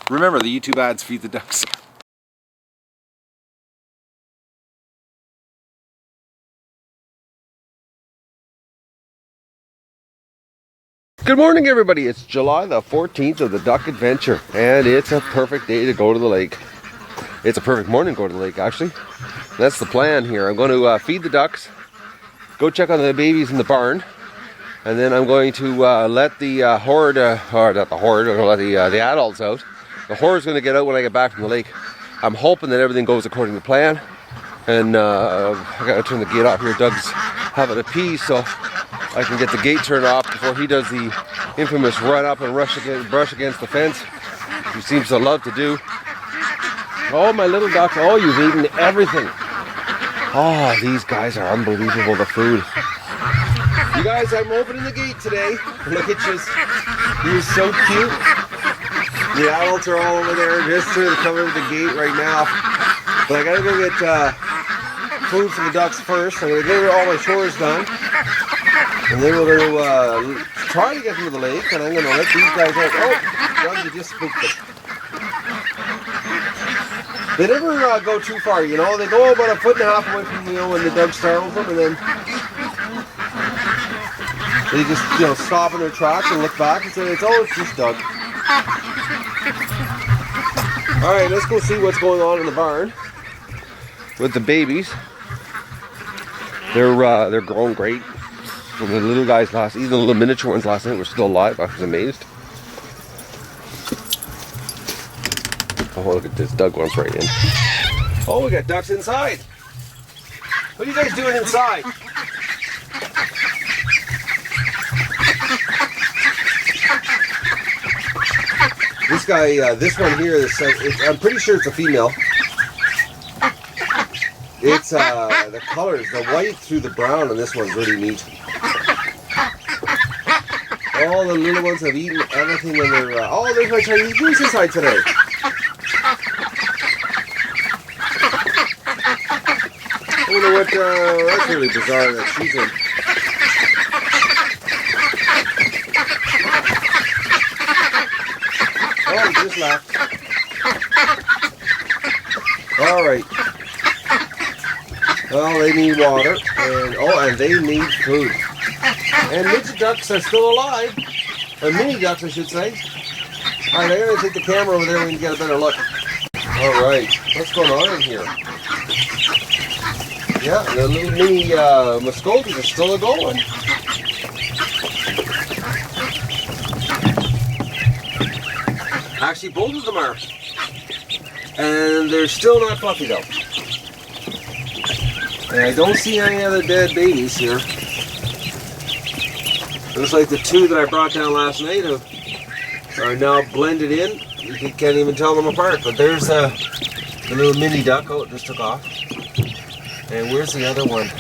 Remember, the YouTube ads feed the ducks. Good morning, everybody. It's July the 14th of the Duck Adventure, and it's a perfect day to go to the lake. It's a perfect morning to go to the lake, actually. That's the plan here. I'm going to feed the ducks, go check on the babies in the barn, and then I'm going to let the horde, or not the horde, I'm going to let the adults out. The horde's going to get out when I get back from the lake. I'm hoping that everything goes according to plan. And I got to turn the gate off here. Doug's having a pee, so I can get the gate turned off before he does the infamous run up and brush against the fence. He seems to love to do. Oh, my little duck. Oh, you've eaten everything. Oh, these guys are unbelievable, the food. You guys, I'm opening the gate today. Look at you. You're so cute. The adults are all over there just trying to come over the gate right now. But I gotta go get food for the ducks first. I'm gonna get all my chores done. And then we're gonna try to get them to the lake. And I'm gonna let these guys out. Oh, Doug, you just spooked them. They never go too far, you know. They go about 1.5 feet away from, you know, when the Doug startles them. And then they just, you know, stop in their tracks and look back and say, it's just Doug. Alright, let's go see what's going on in the barn with the babies. They're growing great. And the little guys even the little miniature ones last night were still alive. I was amazed. Oh, look at this. Doug wants right in. Oh, we got ducks inside. What are you guys doing inside? This guy, this one here, I'm pretty sure it's a female. It's the colors, the white through the brown on this one's really neat. All the little ones have eaten everything when they're, oh, there's my Chinese goose inside today. I wonder what, that's really bizarre that she's in. Oh, he just left. Alright. Well, they need water, and they need food. And midget ducks are still alive. Or mini ducks, I should say. Alright, I'm going to take the camera over there and we can get a better look. Alright, what's going on in here? Yeah, the little mini Muscovies are still going. Actually, both of them are. And they're still not fluffy though. And I don't see any other dead babies here. Looks like the two that I brought down last night are now blended in. You can't even tell them apart. But there's the little mini duck. Oh, it just took off. And where's the other one?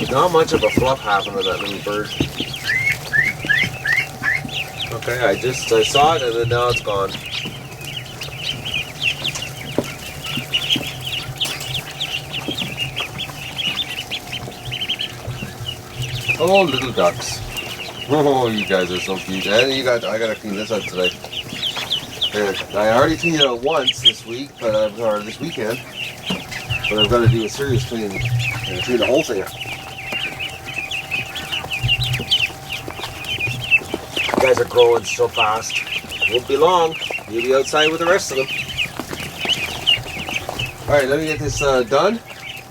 Not much of a fluff happened to that little bird. Okay, I saw it and then now it's gone. Oh, little ducks. Oh, you guys are so cute. And I gotta clean this up today. And I already cleaned it out once this week, or this weekend. But I've got to do a serious cleaning and clean the whole thing up. You guys are growing so fast. Won't be long. You'll be outside with the rest of them. Alright, let me get this done.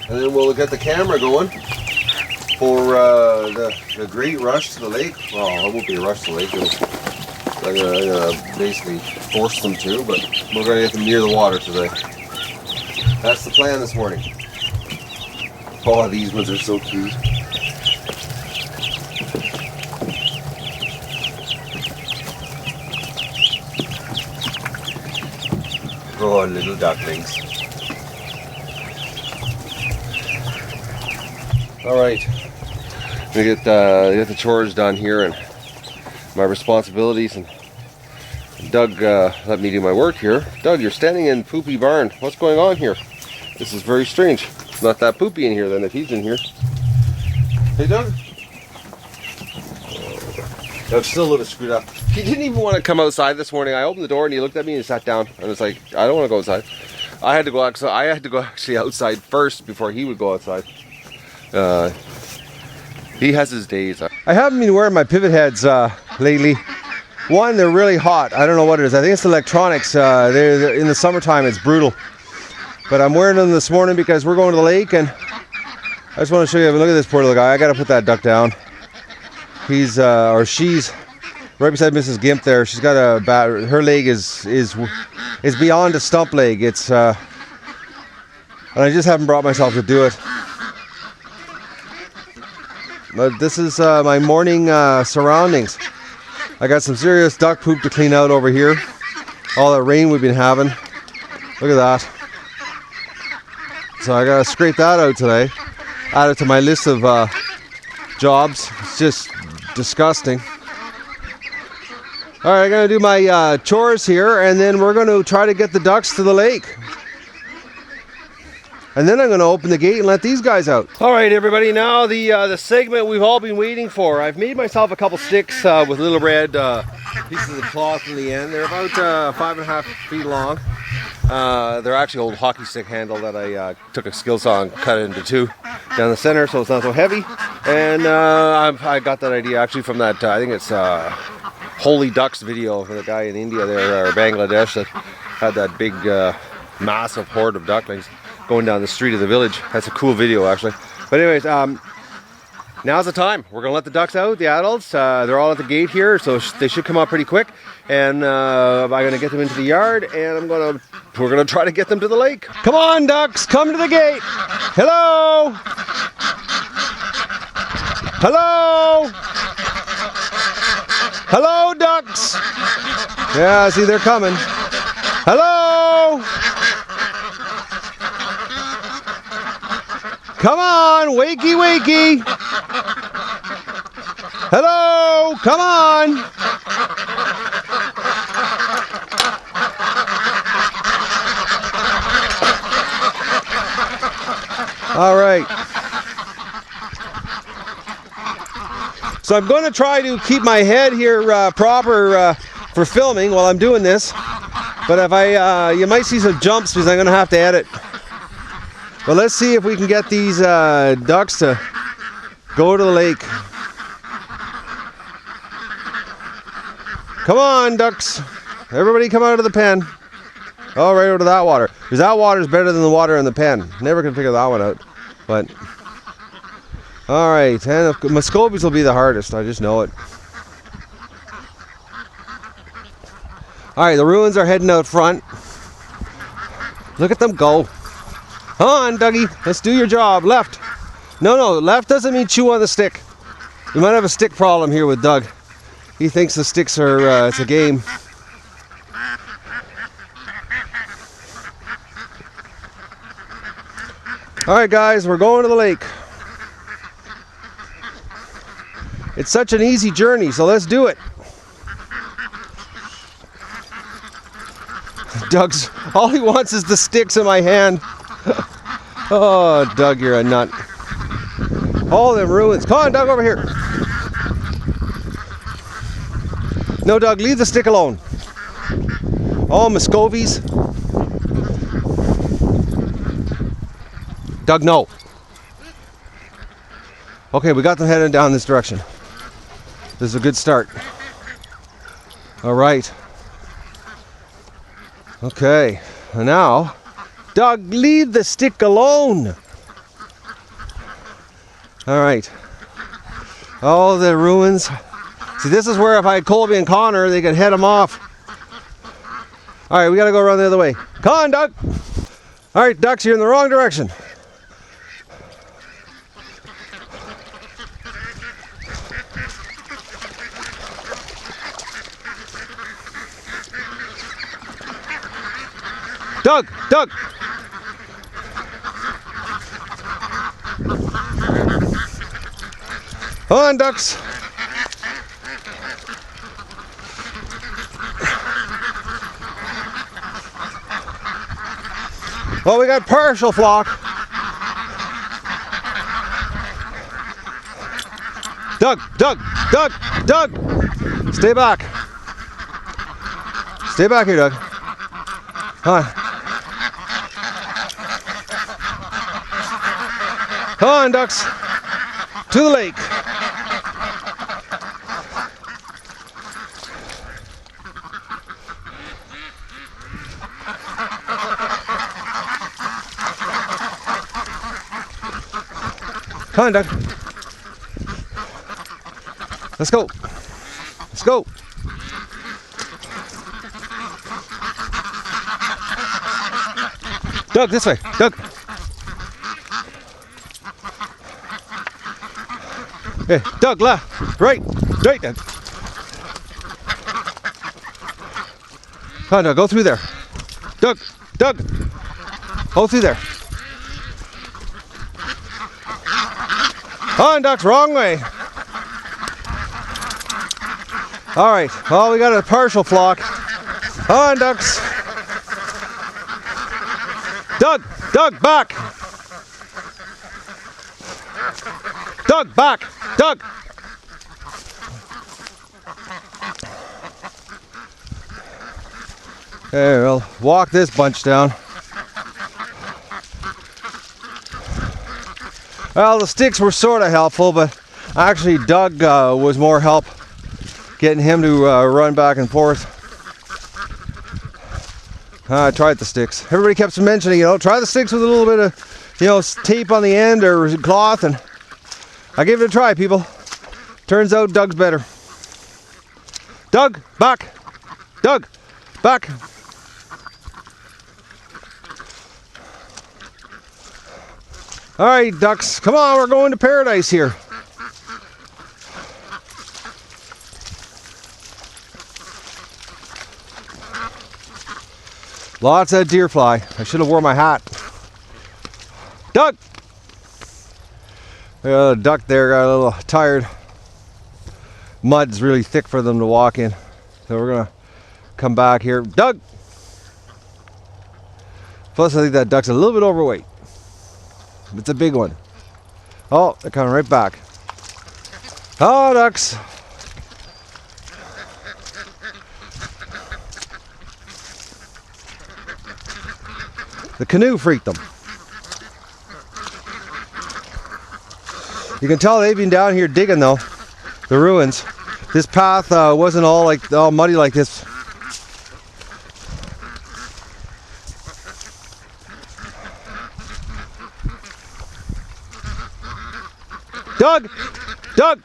And then we'll get the camera going for the great rush to the lake. Well, it won't be a rush to the lake. I'm gonna basically force them to, but we're gonna get them near the water today. That's the plan this morning. Oh, these ones are so cute. Oh, little ducklings. Alright. I'm gonna get the chores done here and my responsibilities, and Doug let me do my work here. Doug, you're standing in Poopy Barn. What's going on here? This is very strange. It's not that poopy in here then if he's in here. Hey Doug? Doug's still a little screwed up. He didn't even want to come outside this morning. I opened the door and he looked at me and sat down. I was like, I don't want to go outside. I had to go actually outside first before he would go outside. He has his days. I haven't been wearing my pivot heads lately. One, they're really hot. I don't know what it is. I think it's electronics. They're in the summertime, it's brutal. But I'm wearing them this morning because we're going to the lake, and I just want to show you. Look at this poor little guy. I got to put that duck down. He's or she's right beside Mrs. Gimp there. She's got a bad. Her leg is beyond a stump leg. It's and I just haven't brought myself to do it. But this is my morning surroundings. I got some serious duck poop to clean out over here. All that rain we've been having. Look at that. So I gotta scrape that out today. Add it to my list of jobs. It's just disgusting. Alright, I'm gonna do my chores here, and then we're gonna try to get the ducks to the lake. And then I'm gonna open the gate and let these guys out. Alright everybody, now the segment we've all been waiting for. I've made myself a couple sticks with little red pieces of cloth in the end. They're about 5.5 feet long. They're actually old hockey stick handle that I took a skill saw and cut it into two down the center so it's not so heavy. And I got that idea actually from that, I think it's Holy Ducks video from the guy in India there, or Bangladesh, that had that big massive horde of ducklings going down the street of the village. That's a cool video actually. But anyways, now's the time. We're gonna let the ducks out, the adults. They're all at the gate here, so they should come out pretty quick. And I'm gonna get them into the yard, and we're gonna try to get them to the lake. Come on, ducks, come to the gate. Hello. Hello. Hello, ducks. Yeah, see, they're coming. Hello. Come on, wakey, wakey. Hello, come on. All right. So I'm going to try to keep my head here proper for filming while I'm doing this. But if you might see some jumps because I'm going to have to edit. But let's see if we can get these ducks to go to the lake. Come on, ducks. Everybody come out of the pen. Oh, right over to that water. Because that water is better than the water in the pen. Never can figure that one out. But, all right. And Muscovies will be the hardest. I just know it. All right, the ruins are heading out front. Look at them go. Come on, Dougie. Let's do your job. Left. No, left doesn't mean chew on the stick. We might have a stick problem here with Doug. He thinks the sticks are, it's a game. All right, guys, we're going to the lake. It's such an easy journey, so let's do it. Doug's, all he wants is the sticks in my hand. Oh, Doug, you're a nut. All them ruins. Come on, Doug, over here. No, Doug, leave the stick alone. All Muscovies. Doug, no. Okay, we got them heading down this direction. This is a good start. All right. Okay, and now, Doug, leave the stick alone. All right. Oh, the ruins. See, this is where if I had Colby and Connor, they could head them off. All right, we got to go around the other way. Come on, Doug. All right, ducks, you're in the wrong direction. Doug! Come on, ducks. Well, we got partial flock. Doug! Stay back. Stay back here, Doug. Come on. Come on, ducks. To the lake. Come on, Doug. Let's go. Let's go. Doug, this way. Doug. Hey, Doug, left. Right. Right, Doug. Come on, Doug. Go through there. Doug. Doug. Go through there. Come on, ducks. Wrong way. All right. Well, we got a partial flock. Come on, ducks. Doug. Doug, back. Doug, back. Doug. Okay, we'll walk this bunch down. Well, the sticks were sort of helpful, but actually Doug was more help getting him to run back and forth. I tried the sticks. Everybody kept mentioning, try the sticks with a little bit of, tape on the end or cloth, and I gave it a try, people. Turns out Doug's better. Doug, back. Doug, back. All right, ducks, come on, we're going to paradise here. Lots of deer fly. I should have worn my hat. Doug! The duck there got a little tired. Mud's really thick for them to walk in. So we're gonna come back here. Doug! Plus I think that duck's a little bit overweight. It's a big one. Oh, they're coming right back. Oh, ducks. The canoe freaked them. You can tell they've been down here digging though, the ruins. This path wasn't all muddy like this. Doug! Doug!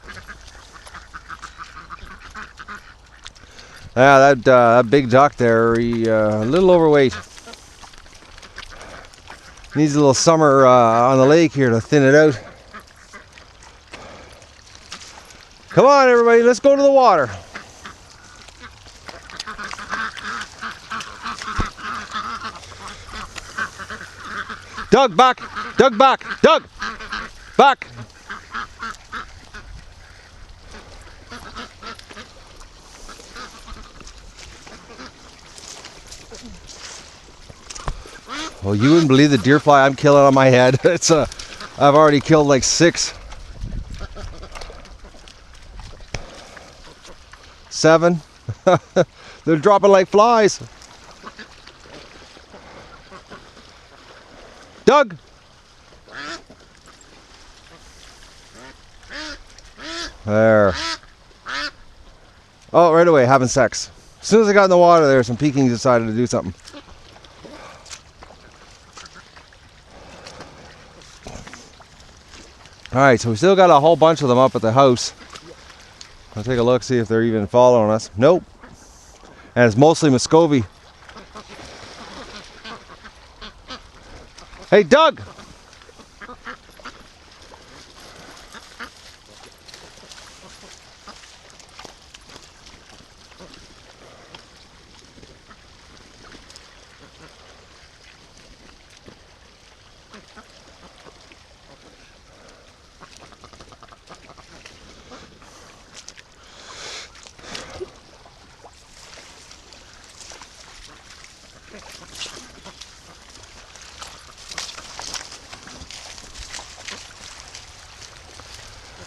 Yeah, that big duck there, he a little overweight. Needs a little summer on the lake here to thin it out. Come on, everybody, let's go to the water. Doug, back! Doug, back! Doug! Back! Well, you wouldn't believe the deer fly I'm killing on my head. I've already killed like 6. 7. They're dropping like flies. Doug! There. Oh, right away, having sex. As soon as I got in the water there, some Pekings decided to do something. Alright, so we still got a whole bunch of them up at the house. I'll take a look, see if they're even following us. Nope. And it's mostly Muscovy. Hey, Doug!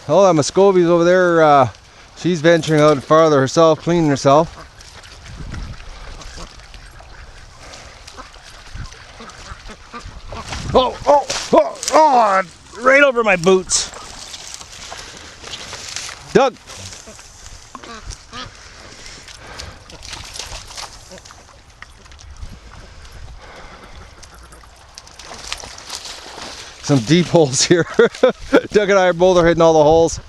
Oh, that Muscovy's over there. She's venturing out farther herself, cleaning herself. Oh, right over my boots. Doug! Some deep holes here. Doug and I both are hitting all the holes.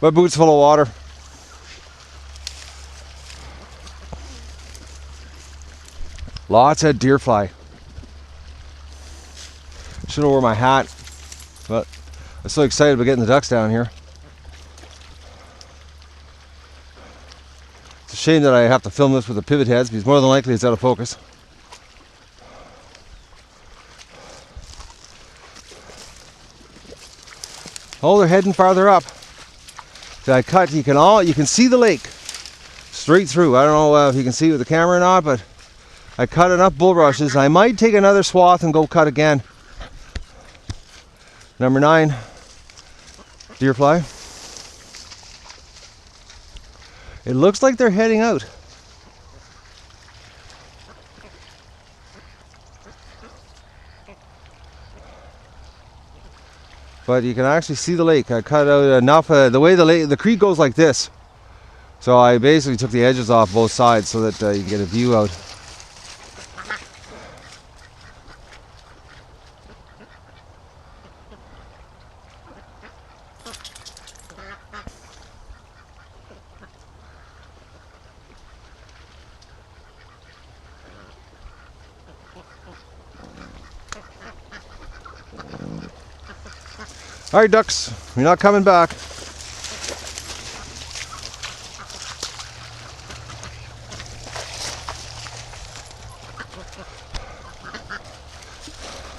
My boot's full of water. Lots of deer fly. Should have worn my hat, but I'm so excited about getting the ducks down here. It's a shame that I have to film this with the pivot heads because more than likely it's out of focus. Oh, they're heading farther up. So I cut. You can see the lake straight through. I don't know if you can see with the camera or not, but I cut enough bulrushes. I might take another swath and go cut again. Number 9, deer fly. It looks like they're heading out. But you can actually see the lake. I cut out enough. The way the creek goes like this. So I basically took the edges off both sides so that you can get a view out. All right, ducks, you're not coming back.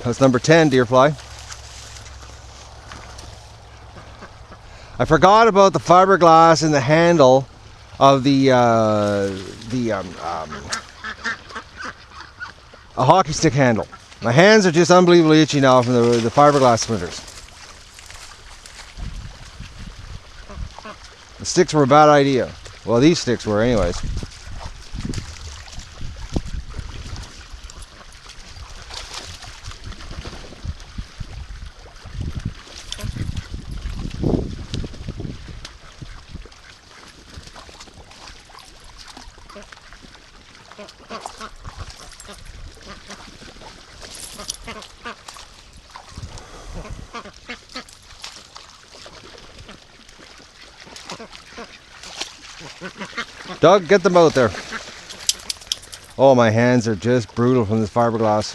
That's number 10 deer fly. I forgot about the fiberglass in the handle of a hockey stick handle. My hands are just unbelievably itchy now from the fiberglass splinters. The sticks were a bad idea. Well, these sticks were anyways. Doug, get them out there. Oh, my hands are just brutal from this fiberglass.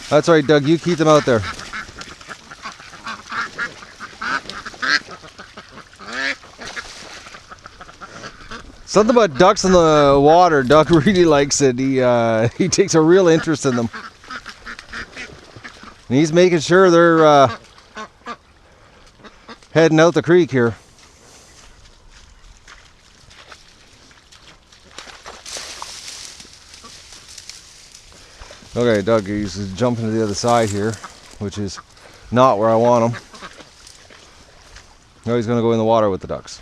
That's right, Doug, you keep them out there. Something about ducks in the water. Doug really likes it. He takes a real interest in them. And he's making sure they're heading out the creek here. Okay, Doug, he's jumping to the other side here, which is not where I want him. Now he's going to go in the water with the ducks.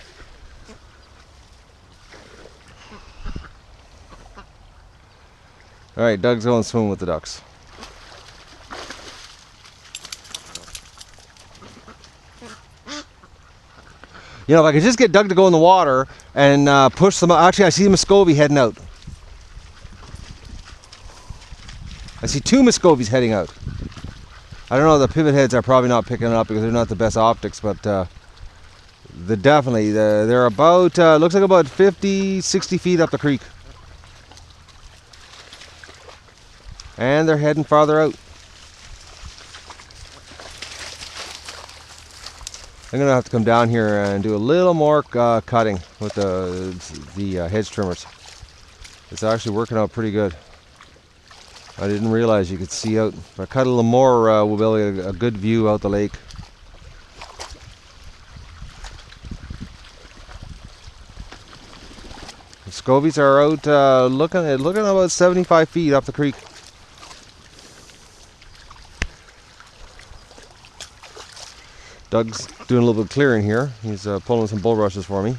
All right, Doug's going to swim with the ducks. You know, if I could just get Doug to go in the water and push them out. Actually, I see Muscovy heading out. I see 2 Muscovies heading out. I don't know, the pivot heads are probably not picking it up because they're not the best optics, but they're about, looks like about 50, 60 feet up the creek. And they're heading farther out. I'm gonna have to come down here and do a little more cutting with the hedge trimmers. It's actually working out pretty good. I didn't realize you could see out. If I cut a little more, we'll be able to get a good view out the lake. Muscovies are out looking about 75 feet up the creek. Doug's doing a little bit of clearing here. He's pulling some bulrushes for me.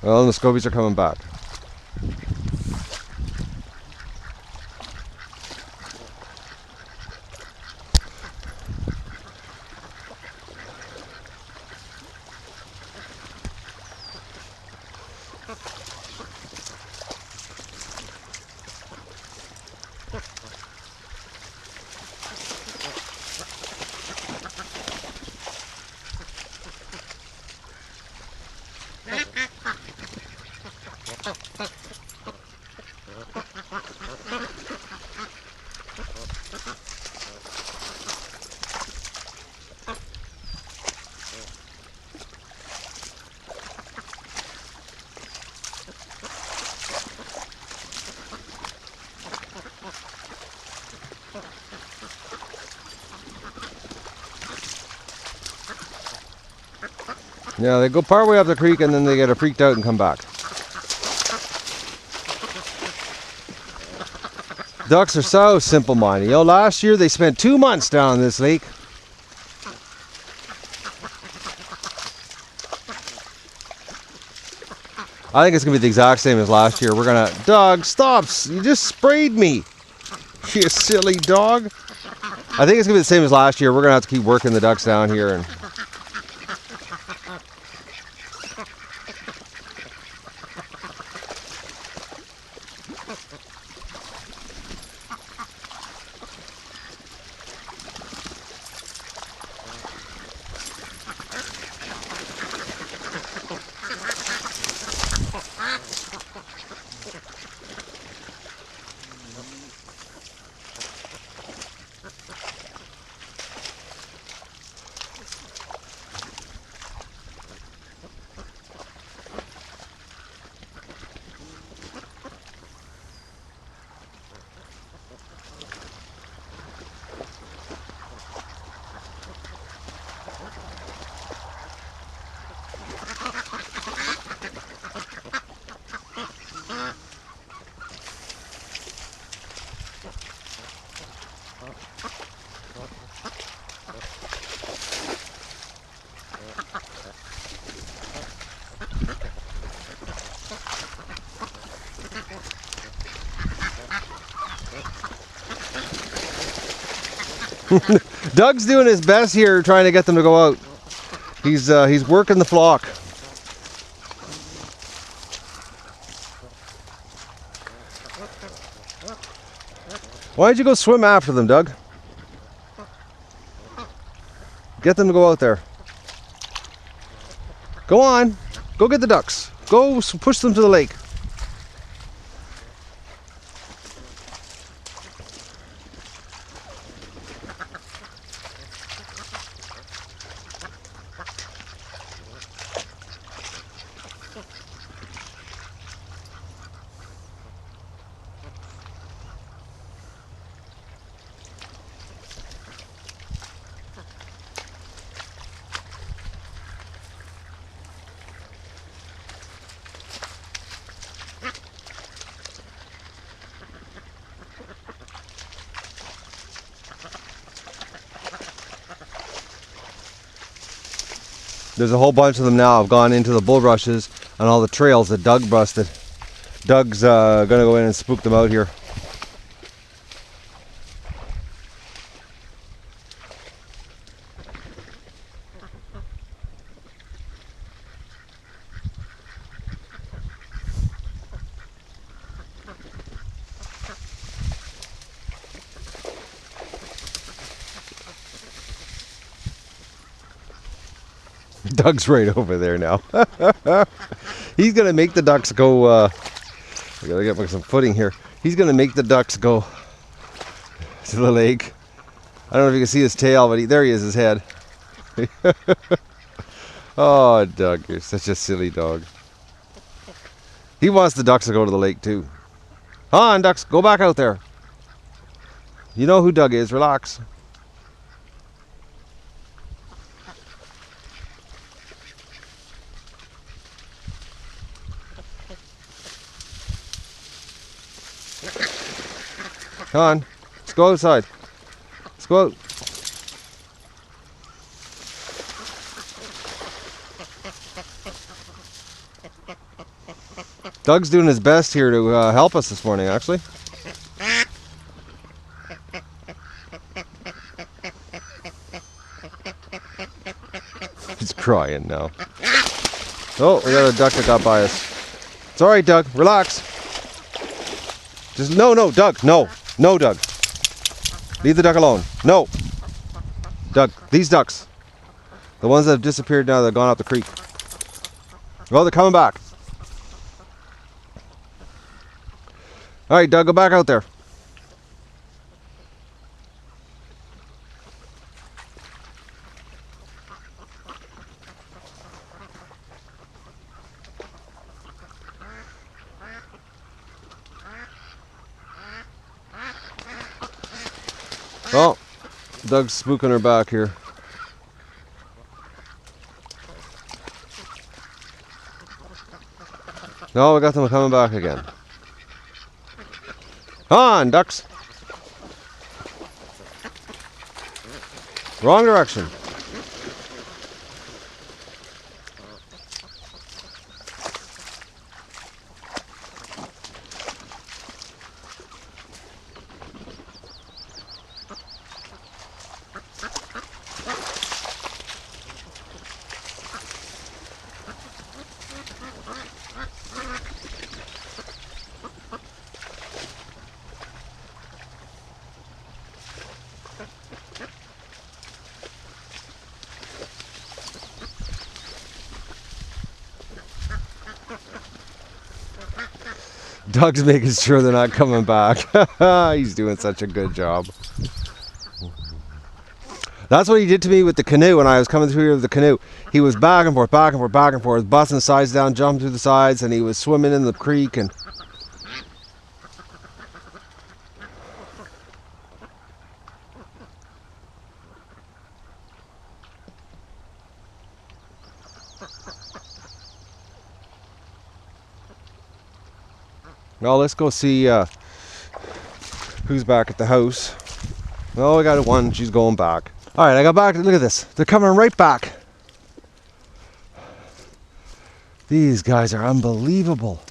Well, the Muscovies are coming back. Yeah, they go part way up the creek and then they get freaked out and come back. Ducks are so simple-minded. You know, last year they spent 2 months down in this lake. I think it's gonna be the exact same as last year. We're gonna, Doug, stop! You just sprayed me, you silly dog. I think it's gonna be the same as last year. We're gonna have to keep working the ducks down here and. Doug's doing his best here trying to get them to go out. He's working the flock. Why don't you go swim after them, Doug? Get them to go out there. Go on. Go get the ducks. Go push them to the lake. There's a whole bunch of them now have gone into the bulrushes and all the trails that Doug busted. Doug's gonna go in and spook them out here. Doug's right over there now. He's gonna make the ducks go. I gotta get some footing here. He's gonna make the ducks go to the lake. I don't know if you can see his tail, but there he is, his head. Oh, Doug, you're such a silly dog. He wants the ducks to go to the lake too. Come on, ducks, go back out there. You know who Doug is, relax. Come on, let's go outside. Let's go out. Doug's doing his best here to help us this morning, actually. He's crying now. Oh, we got a duck that got by us. It's all right, Doug. Relax. Just no, Doug. No, Doug. Leave the duck alone. No, Doug. These ducks, the ones that have disappeared now, they've gone up the creek. Oh, they're coming back. All right, Doug, go back out there. Oh, Doug's spooking her back here. No, we got them coming back again. Come on, ducks. Wrong direction. Doug's making sure they're not coming back. He's doing such a good job. That's what he did to me with the canoe when I was coming through here with the canoe. He was back and forth, busting the sides down, jumping through the sides, and he was swimming in the creek. And well, let's go see who's back at the house. Oh, we got one. She's going back. All right, I got back. Look at this. They're coming right back. These guys are unbelievable.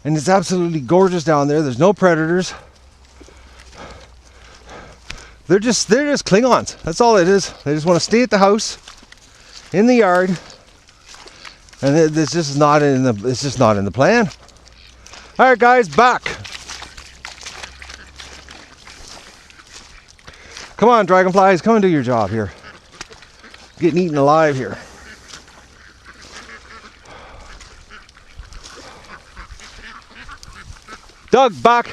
And it's absolutely gorgeous down there. There's no predators. They're just Klingons. That's all it is. They just want to stay at the house, in the yard. And it's just not in the plan. All right, guys, back. Come on, dragonflies, come and do your job here. Getting eaten alive here. Doug, back.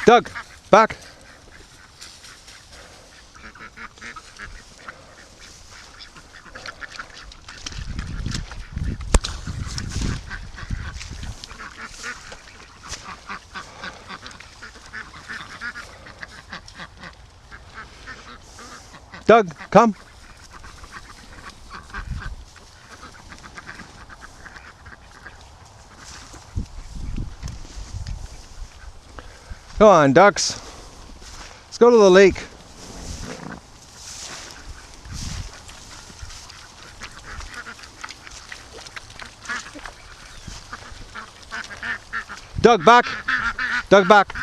Doug, back. Doug, come. Come on, ducks. Let's go to the lake. Doug, back. Doug, back.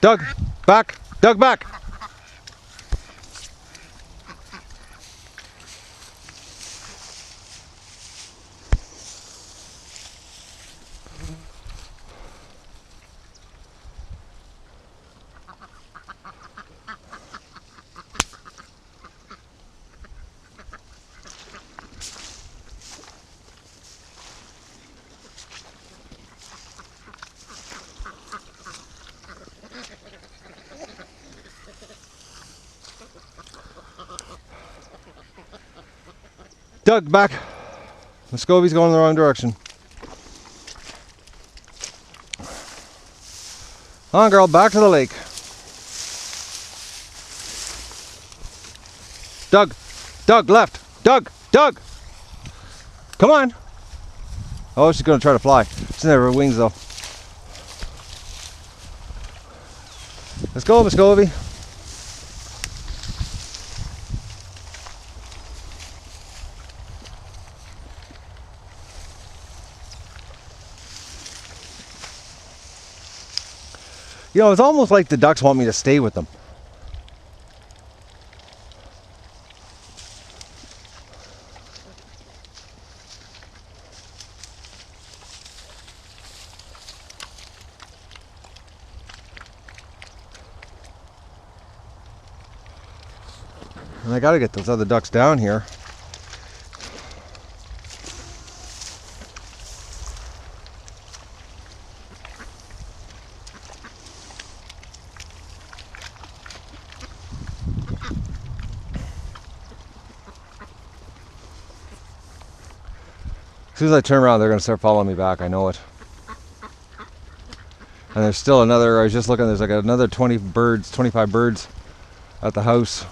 Doug, back. Doug, back. Doug, back. Muscovy's going in the wrong direction. Come on, girl, back to the lake. Doug, Doug, left. Doug, Doug. Come on. Oh, she's going to try to fly. She's never her wings, though. Let's go, Muscovy. You know, it's almost like the ducks want me to stay with them. And I gotta get those other ducks down here. As soon as I turn around, they're gonna start following me back. I know it. And there's still another, I was just looking, there's like another 20 birds, 25 birds at the house.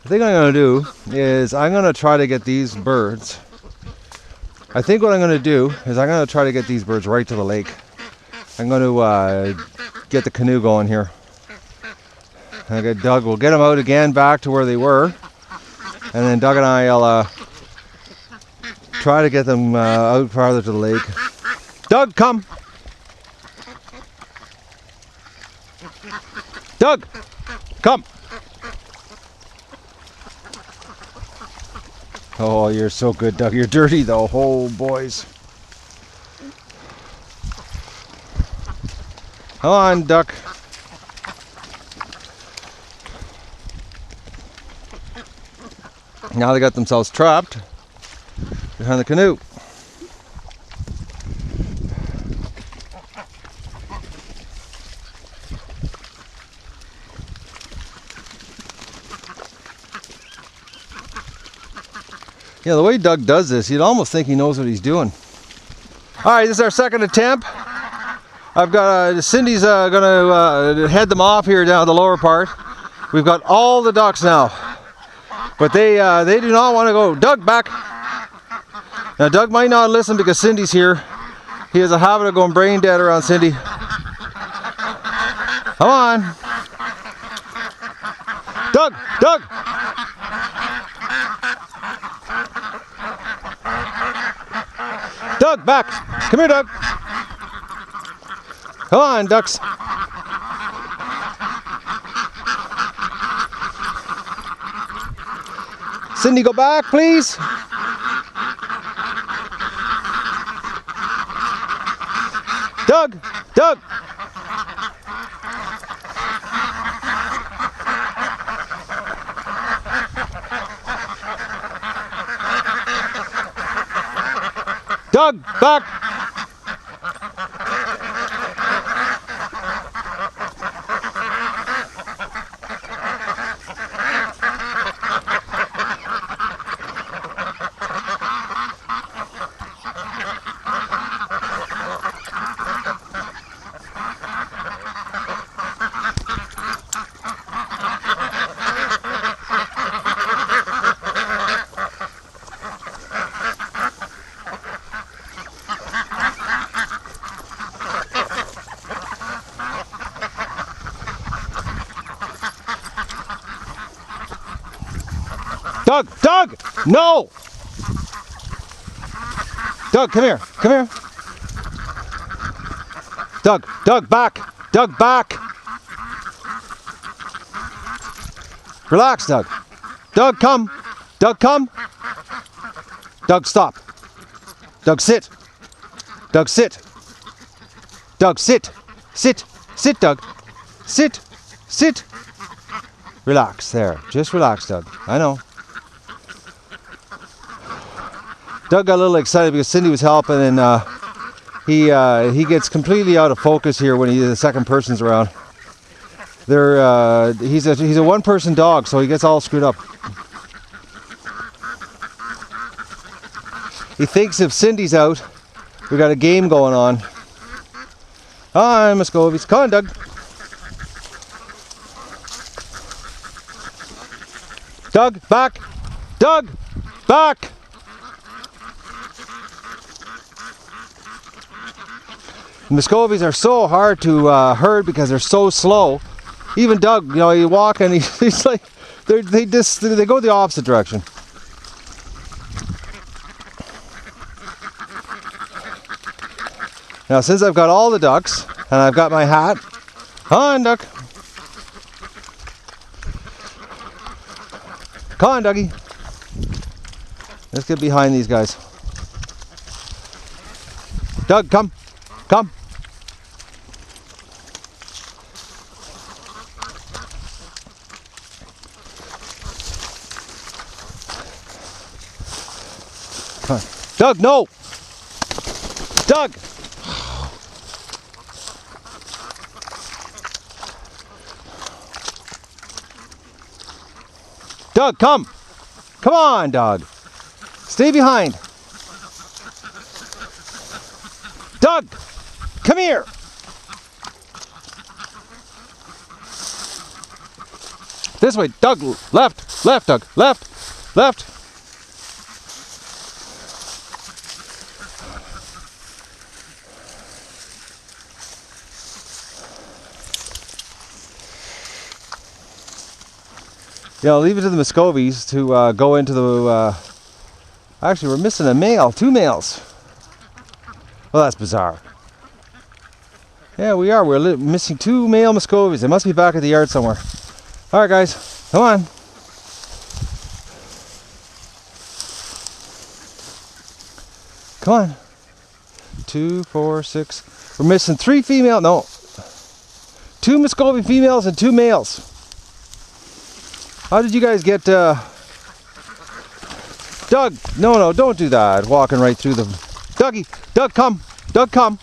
The thing I'm going to do is I'm going to try to get these birds. I think what I'm going to do is I'm going to try to get these birds right to the lake. I'm going to get the canoe going here. And get Doug, we'll get them out again back to where they were. And then Doug and I'll try to get them out farther to the lake. Doug, come! Doug, come! Oh, you're so good, Doug. You're dirty, though. Oh, boys. Come on, duck. Now they got themselves trapped behind the canoe. Yeah, the way Doug does this, you'd almost think he knows what he's doing. All right, this is our second attempt. I've got Cindy's gonna head them off here down the lower part. We've got all the ducks now, but they do not want to go. Doug, back. Now Doug might not listen because Cindy's here. He has a habit of going brain dead around Cindy. Come on, Doug, Doug. Doug, back. Come here, Doug. Come on, ducks. Cindy, go back, please. Doug, Doug. Doug, back! Doug! Doug! No! Doug, come here. Come here. Doug! Doug, back! Doug, back! Relax, Doug. Doug, come! Doug, come! Doug, stop. Doug, sit. Doug, sit. Doug, sit. Sit. Sit, Doug. Sit. Sit. Relax there. Just relax, Doug. I know. Doug got a little excited because Cindy was helping, and he gets completely out of focus here when the second person's around. He's a one-person dog, so he gets all screwed up. He thinks if Cindy's out, we got a game going on. Hi, Muscovies. Come on, Doug. Doug, back. Doug, back. Muscovies are so hard to herd because they're so slow. Even Doug, you know, you walk and he's like, they go the opposite direction. Now, since I've got all the ducks and I've got my hat, come on, Duck. Come on, Dougie. Let's get behind these guys. Doug, come. Come. Come on. Doug, no! Doug! Doug, come! Come on, Doug! Stay behind! Doug! Come here! This way, Doug! Left! Left, Doug! Left! Left! Yeah, I'll leave it to the Muscovies to go into the... actually, we're missing a male. 2 males. Well, that's bizarre. Yeah, we are. We're missing 2 male Muscovies. They must be back at the yard somewhere. All right, guys. Come on. Come on. 2, 4, 6. We're missing 3 female. No. 2 Muscovy females and 2 males. How did you guys get, Doug, no, don't do that. Walking right through them. Dougie, Doug, come. Doug, come.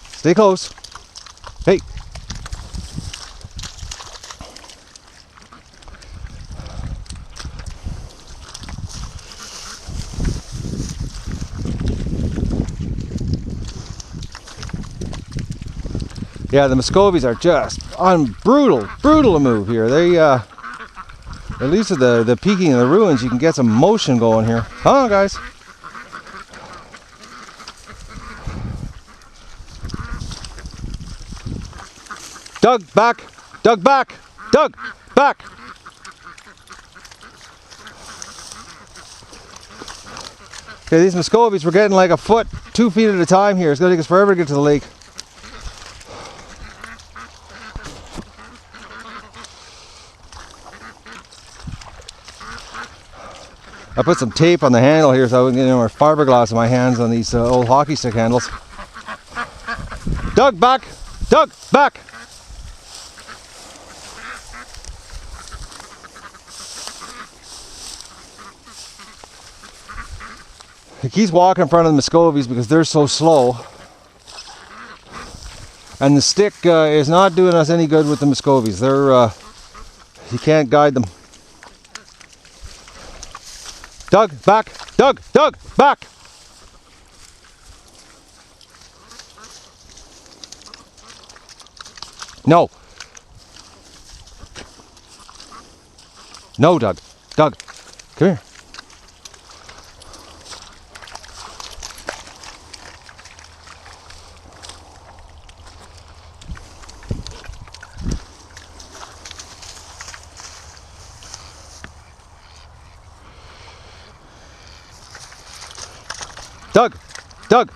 Stay close. Hey. Yeah, the Muscovies are just brutal to move here. They, at least with the peaking of the ruins, you can get some motion going here. Come on, guys. Doug, back. Doug, back. Doug, back. Okay, these Muscovies, we're getting like a foot, 2 feet at a time here. It's going to take us forever to get to the lake. I put some tape on the handle here so I wouldn't get any more fiberglass in my hands on these old hockey stick handles. Doug, back! Doug, back! He keeps walking in front of the Muscovies because they're so slow. And the stick is not doing us any good with the Muscovies. They're, you can't guide them. Doug, back! Doug, Doug, back! No. No, Doug. Doug, come here. Doug! Doug!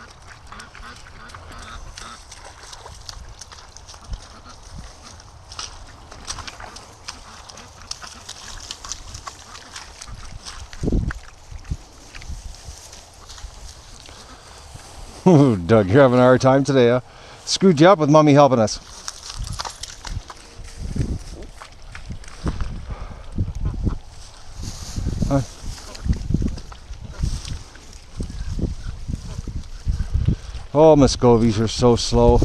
Ooh, Doug, you're having a hard time today, huh? Screwed you up with Mommy helping us. Oh, Muscovies are so slow.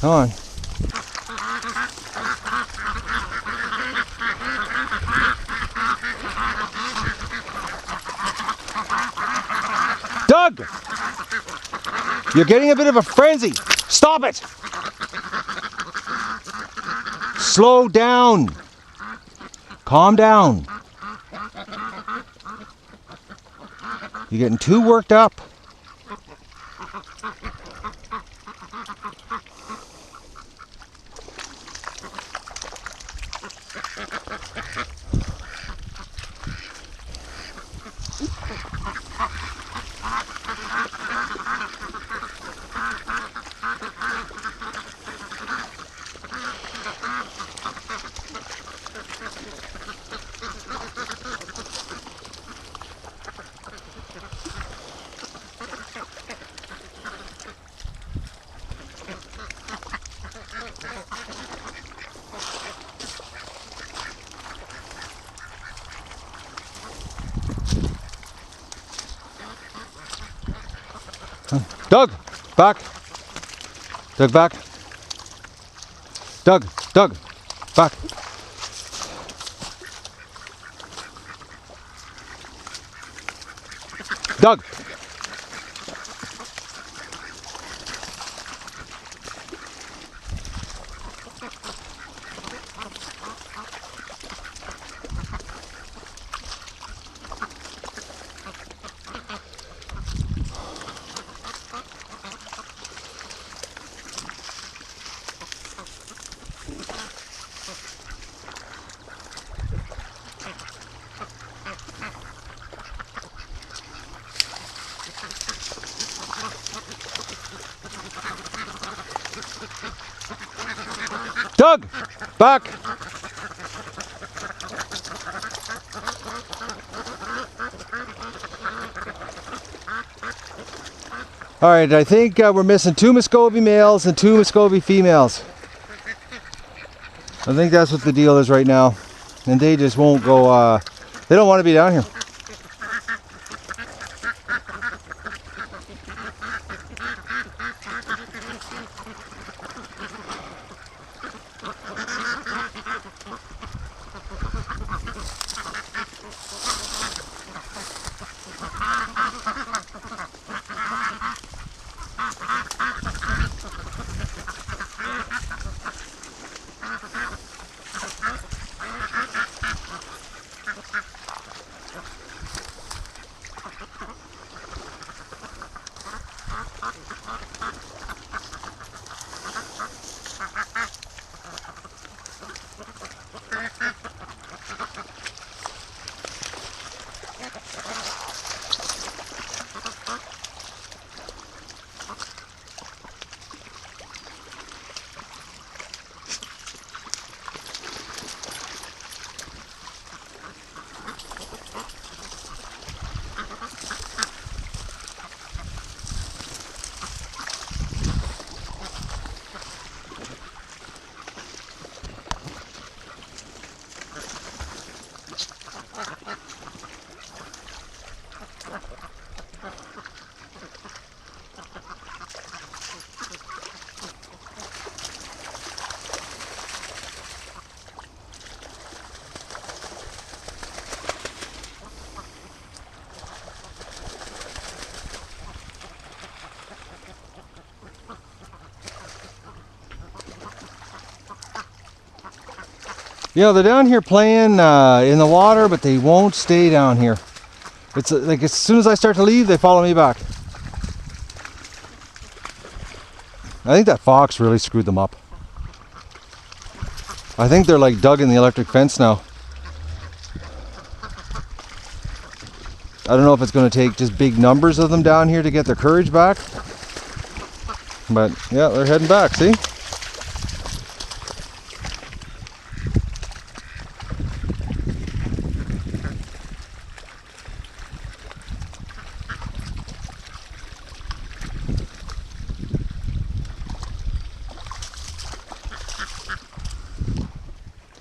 Come on. Doug! You're getting a bit of a frenzy. Stop it! Slow down. Calm down. You're getting too worked up. Doug, back. Doug, back. Doug, back. Doug. Doug, back. All right, I think we're missing 2 Muscovy males and 2 Muscovy females. I think that's what the deal is right now. And they just won't go, they don't want to be down here. You know, they're down here playing in the water, but they won't stay down here. It's like as soon as I start to leave, they follow me back. I think that fox really screwed them up. I think they're like dug in the electric fence now. I don't know if it's going to take just big numbers of them down here to get their courage back. But yeah, they're heading back, see?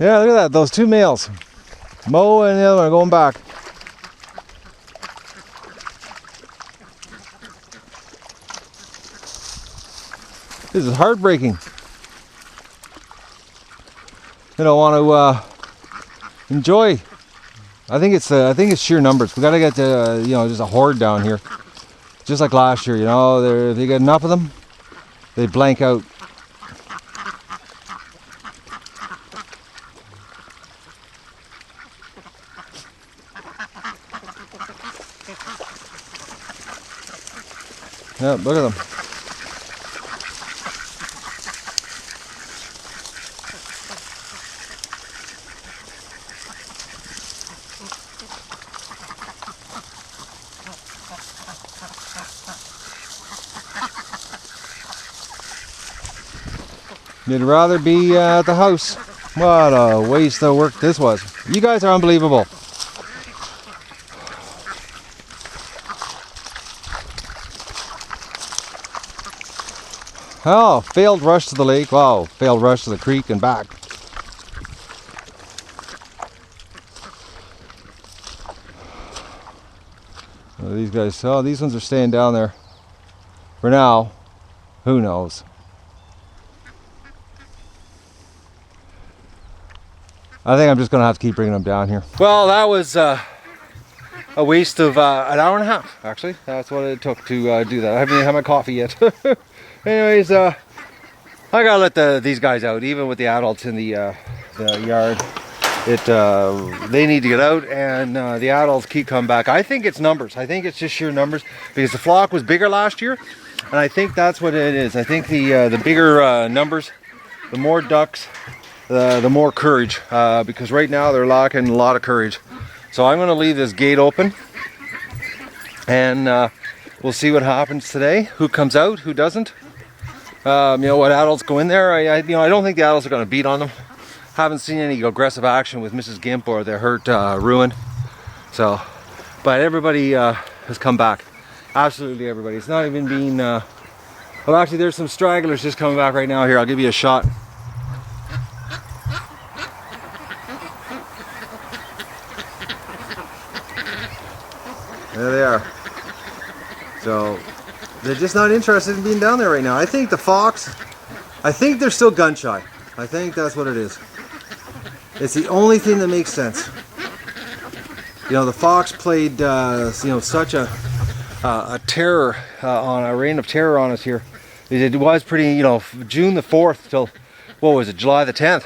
Yeah, look at that, those 2 males. Mo and the other one are going back. This is heartbreaking. I don't want to enjoy. I think it's sheer numbers. We gotta get just a horde down here, just like last year. If you get enough of them, they blank out. Yeah, look at them. You'd rather be at the house. What a waste of work this was. You guys are unbelievable. Oh, failed rush to the lake. Wow, failed rush to the creek and back. These guys, these ones are staying down there. For now, who knows? I think I'm just going to have to keep bringing them down here. Well, that was a waste of an hour and a half, actually. That's what it took to do that. I haven't even had my coffee yet. Anyways, I gotta let these guys out, even with the adults in the yard. They need to get out, and the adults keep coming back. I think it's numbers. I think it's just sheer numbers, because the flock was bigger last year, and I think that's what it is. I think the bigger numbers, the more ducks, the more courage, because right now they're lacking a lot of courage. So I'm going to leave this gate open, and we'll see what happens today. Who comes out, who doesn't. What adults go in there. I don't think the adults are going to beat on them. Haven't seen any aggressive action with Mrs. Gimp or the hurt Ruin. So, but everybody has come back. Absolutely everybody. It's not even been. Well, actually, there's some stragglers just coming back right now. Here, I'll give you a shot. There they are. So they're just not interested in being down there right now. I think the fox, I think they're still gun shy. I think that's what it is. It's the only thing that makes sense. The fox played such a terror on a reign of terror on us here. It was pretty, June the 4th till, what was it, July the 10th.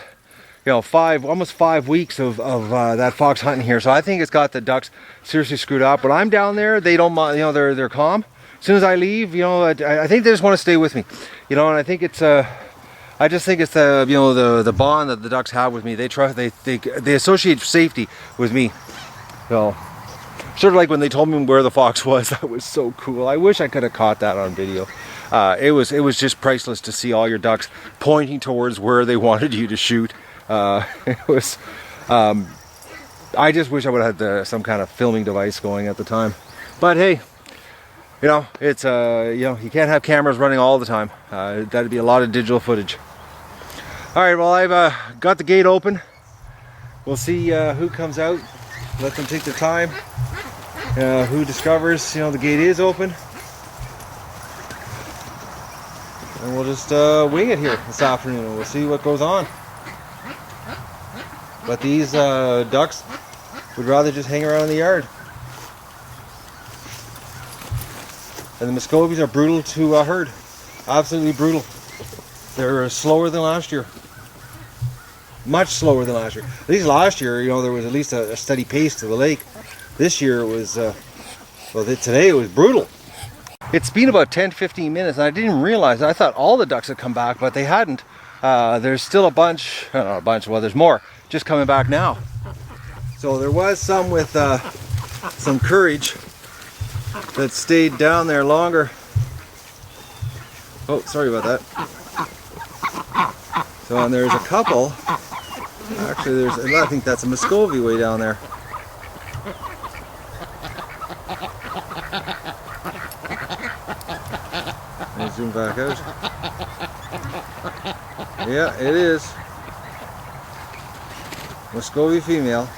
Almost 5 weeks of that fox hunting here. So I think it's got the ducks seriously screwed up. When I'm down there, they don't mind, they're calm. As soon as I leave, I think they just want to stay with me. And I think it's I just think it's the bond that the ducks have with me. They trust, they associate safety with me. So sort of like when they told me where the fox was, that was so cool. I wish I could have caught that on video. It was just priceless to see all your ducks pointing towards where they wanted you to shoot. It was I just wish I would have had some kind of filming device going at the time. But hey, it's you can't have cameras running all the time. That'd be a lot of digital footage. All right, well, I've got the gate open. We'll see who comes out. Let them take their time. Who discovers the gate is open, and we'll just wing it here this afternoon, and we'll see what goes on. But these ducks would rather just hang around in the yard. And the Muscovies are brutal to herd. Absolutely brutal. They're slower than last year. Much slower than last year. At least last year, there was at least a steady pace to the lake. This year it was, today it was brutal. It's been about 10-15 minutes, and I didn't realize, I thought all the ducks had come back, but they hadn't. There's still a bunch, well, there's more, just coming back now. So there was some with some courage that stayed down there longer. Oh, sorry about that. So, and there's a couple. Actually, I think that's a Muscovy way down there. Let me zoom back out. Yeah, it is. Muscovy female.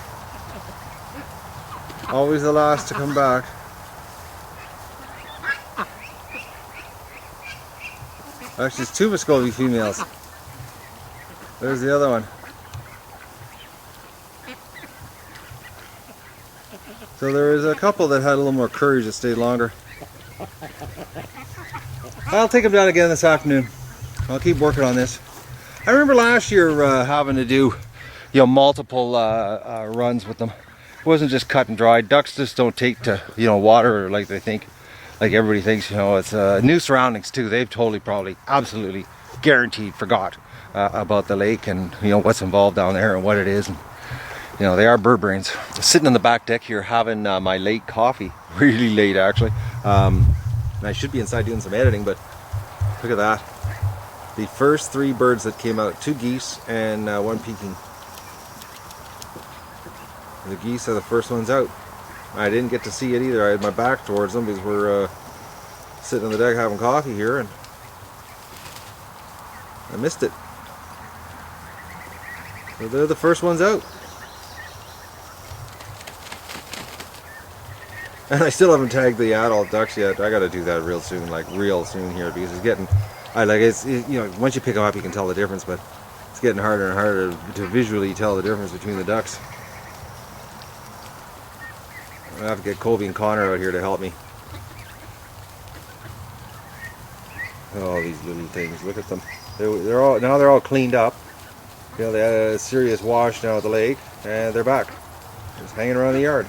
Always the last to come back. Actually, it's 2 Muscovy females. There's the other one. So there was a couple that had a little more courage that stayed longer. I'll take them down again this afternoon. I'll keep working on this. I remember last year having to do, multiple runs with them. It wasn't just cut and dry. Ducks just don't take to, water like they think, like everybody thinks. It's new surroundings too. They've totally, probably, absolutely, guaranteed forgot about the lake and what's involved down there and what it is. And, they are bird brains. Sitting on the back deck here having my late coffee, really late actually. And I should be inside doing some editing, but look at that. The first 3 birds that came out, 2 geese and 1 peking. The geese are the first ones out. I didn't get to see it either. I had my back towards them because we're sitting on the deck having coffee here, and I missed it. So they're the first ones out. And I still haven't tagged the adult ducks yet. I got to do that real soon, like real soon here, because it's getting, once you pick them up you can tell the difference, but it's getting harder and harder to visually tell the difference between the ducks. I have to get Colby and Connor out here to help me. Oh, these little things! Look at them. They're all cleaned up. They had a serious wash down at the lake, and they're back, just hanging around the yard.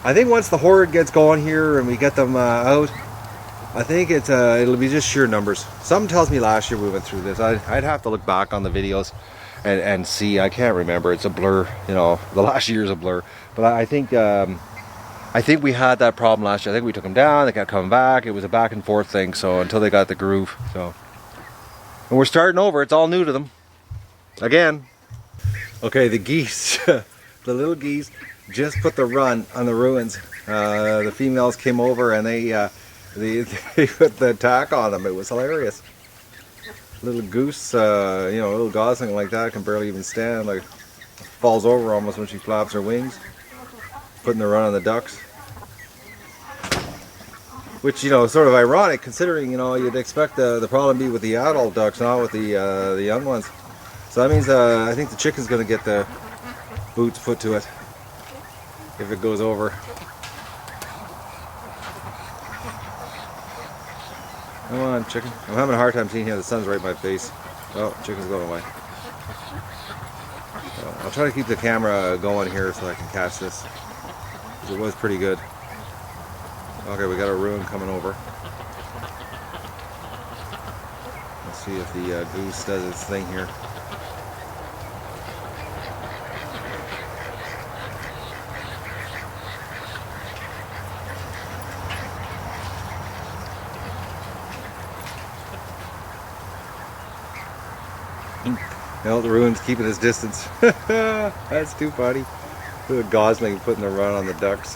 I think once the horde gets going here and we get them out, I think it'll be just sheer numbers. Something tells me last year we went through this. I'd have to look back on the videos and see. I can't remember. It's a blur. The last year's a blur. But I think we had that problem last year. I think we took them down. They kept coming back. It was a back and forth thing. So until they got the groove. So, and we're starting over. It's all new to them. Again. Okay, the geese, the little geese, just put the run on the ruins. The females came over and they put the attack on them. It was hilarious. Little goose, a little gosling like that can barely even stand. Like falls over almost when she flaps her wings. Putting the run on the ducks. Which sort of ironic considering you'd expect the problem to be with the adult ducks, not with the young ones. So that means I think the chicken's going to get the boots put to it if it goes over. Come on, chicken. I'm having a hard time seeing here. The sun's right in my face. Oh, chicken's going away. So I'll try to keep the camera going here so I can catch this. It was pretty good. Okay, we got a ruin coming over. Let's see if the goose does its thing here. No, the ruin's keeping his distance. That's too funny. Little gosling putting the run on the ducks.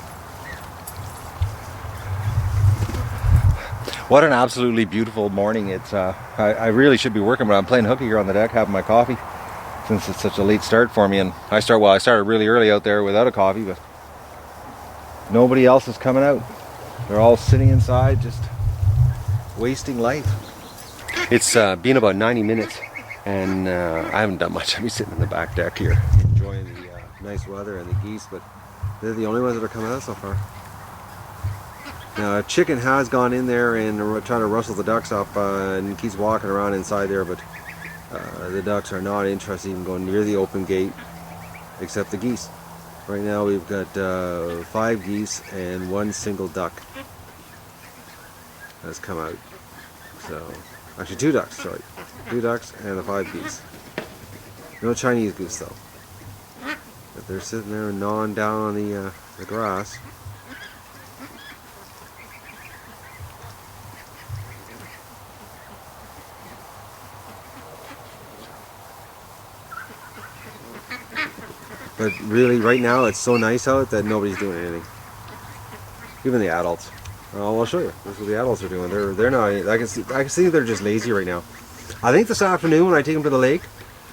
What an absolutely beautiful morning. It's I really should be working, but I'm playing hooky here on the deck having my coffee since it's such a late start for me. And I started really early out there without a coffee, but nobody else is coming out. They're all sitting inside just wasting life. It's been about 90 minutes and I haven't done much. I'm sitting in the back deck here enjoying the nice weather and the geese, but they're the only ones that are coming out so far. Now a chicken has gone in there and trying to rustle the ducks up and keeps walking around inside there, but the ducks are not interested in going near the open gate except the geese. Right now we've got 5 geese and 1 single duck has come out. So actually 2 ducks, sorry. 2 ducks and the 5 geese. No Chinese goose though. But they're sitting there gnawing down on the grass. But really, right now it's so nice out that nobody's doing anything. Even the adults. I'll show you. This is what the adults are doing. They're not. I can see they're just lazy right now. I think this afternoon when I take them to the lake,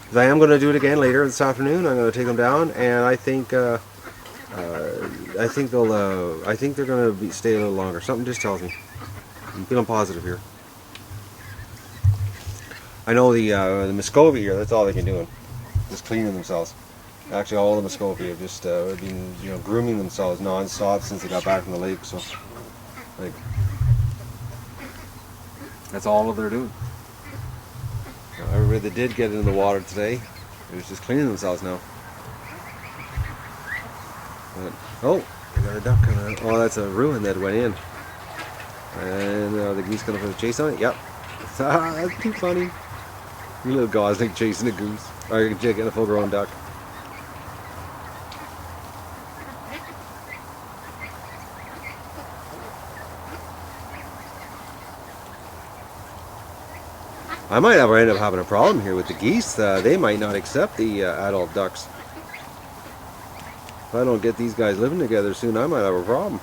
because I am going to do it again later this afternoon. I'm going to take them down, and I think they're going to stay a little longer. Something just tells me. I'm feeling positive here. I know the Muscovy here, that's all they've been doing, just cleaning themselves. Actually, all the Muscovy have just been, grooming themselves non-stop since they got back from the lake. So, like, that's all they're doing. Everybody that did get into the water today, it was just cleaning themselves now. But, oh, I got a duck coming out. Oh, that's a ruin that went in. And the geese gonna put a chase on it? Yep. That's too funny. You little gosling chasing a goose. Or getting a full-grown duck. I might end up having a problem here with the geese. They might not accept the adult ducks. If I don't get these guys living together soon, I might have a problem.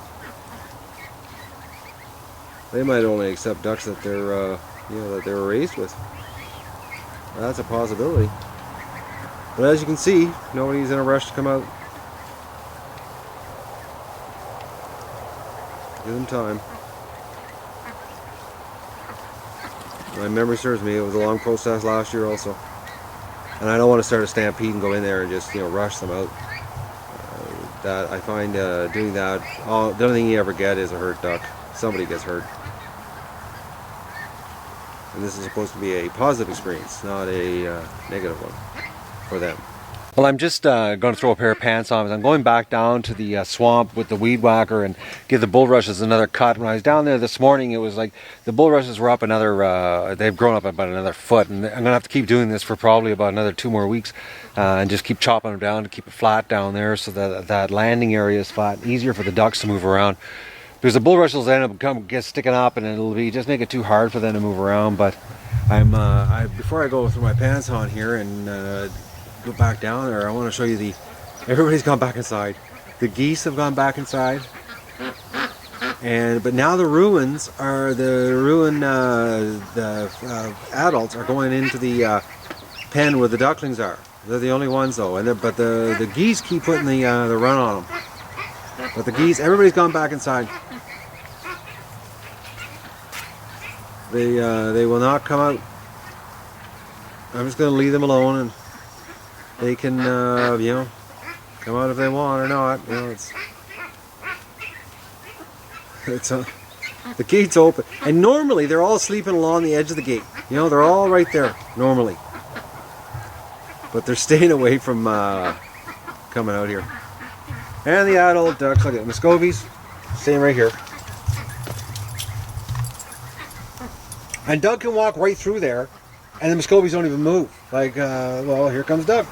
They might only accept ducks that they're, that they were raised with. That's a possibility. But as you can see, nobody's in a rush to come out. Give them time. My memory serves me, it was a long process last year also. And I don't want to start a stampede and go in there and just, rush them out. That I find doing that, the only thing you ever get is a hurt duck. Somebody gets hurt. And this is supposed to be a positive experience, not a negative one for them. Well, I'm just going to throw a pair of pants on. I'm going back down to the swamp with the weed whacker and give the bulrushes another cut. When I was down there this morning, it was like the bulrushes were up another, they've grown up about another foot. And I'm going to have to keep doing this for probably about another 2 more weeks and just keep chopping them down to keep it flat down there so that that landing area is flat, easier for the ducks to move around. Because the bulrushes end up get sticking up and it'll be just make it too hard for them to move around. But before I go through my pants on here and go back down there, I want to show you everybody's gone back inside. The geese have gone back inside, but now the adults are going into the pen where the ducklings are. They're the only ones though, but the geese keep putting the run on them. But the geese, everybody's gone back inside. They will not come out. I'm just going to leave them alone and they can, come out if they want or not. The gate's open, and normally they're all sleeping along the edge of the gate. They're all right there normally, but they're staying away from coming out here. And the adult ducks, look at Muscovies, staying right here. And Doug can walk right through there, and the Muscovies don't even move. Like, well, here comes Doug.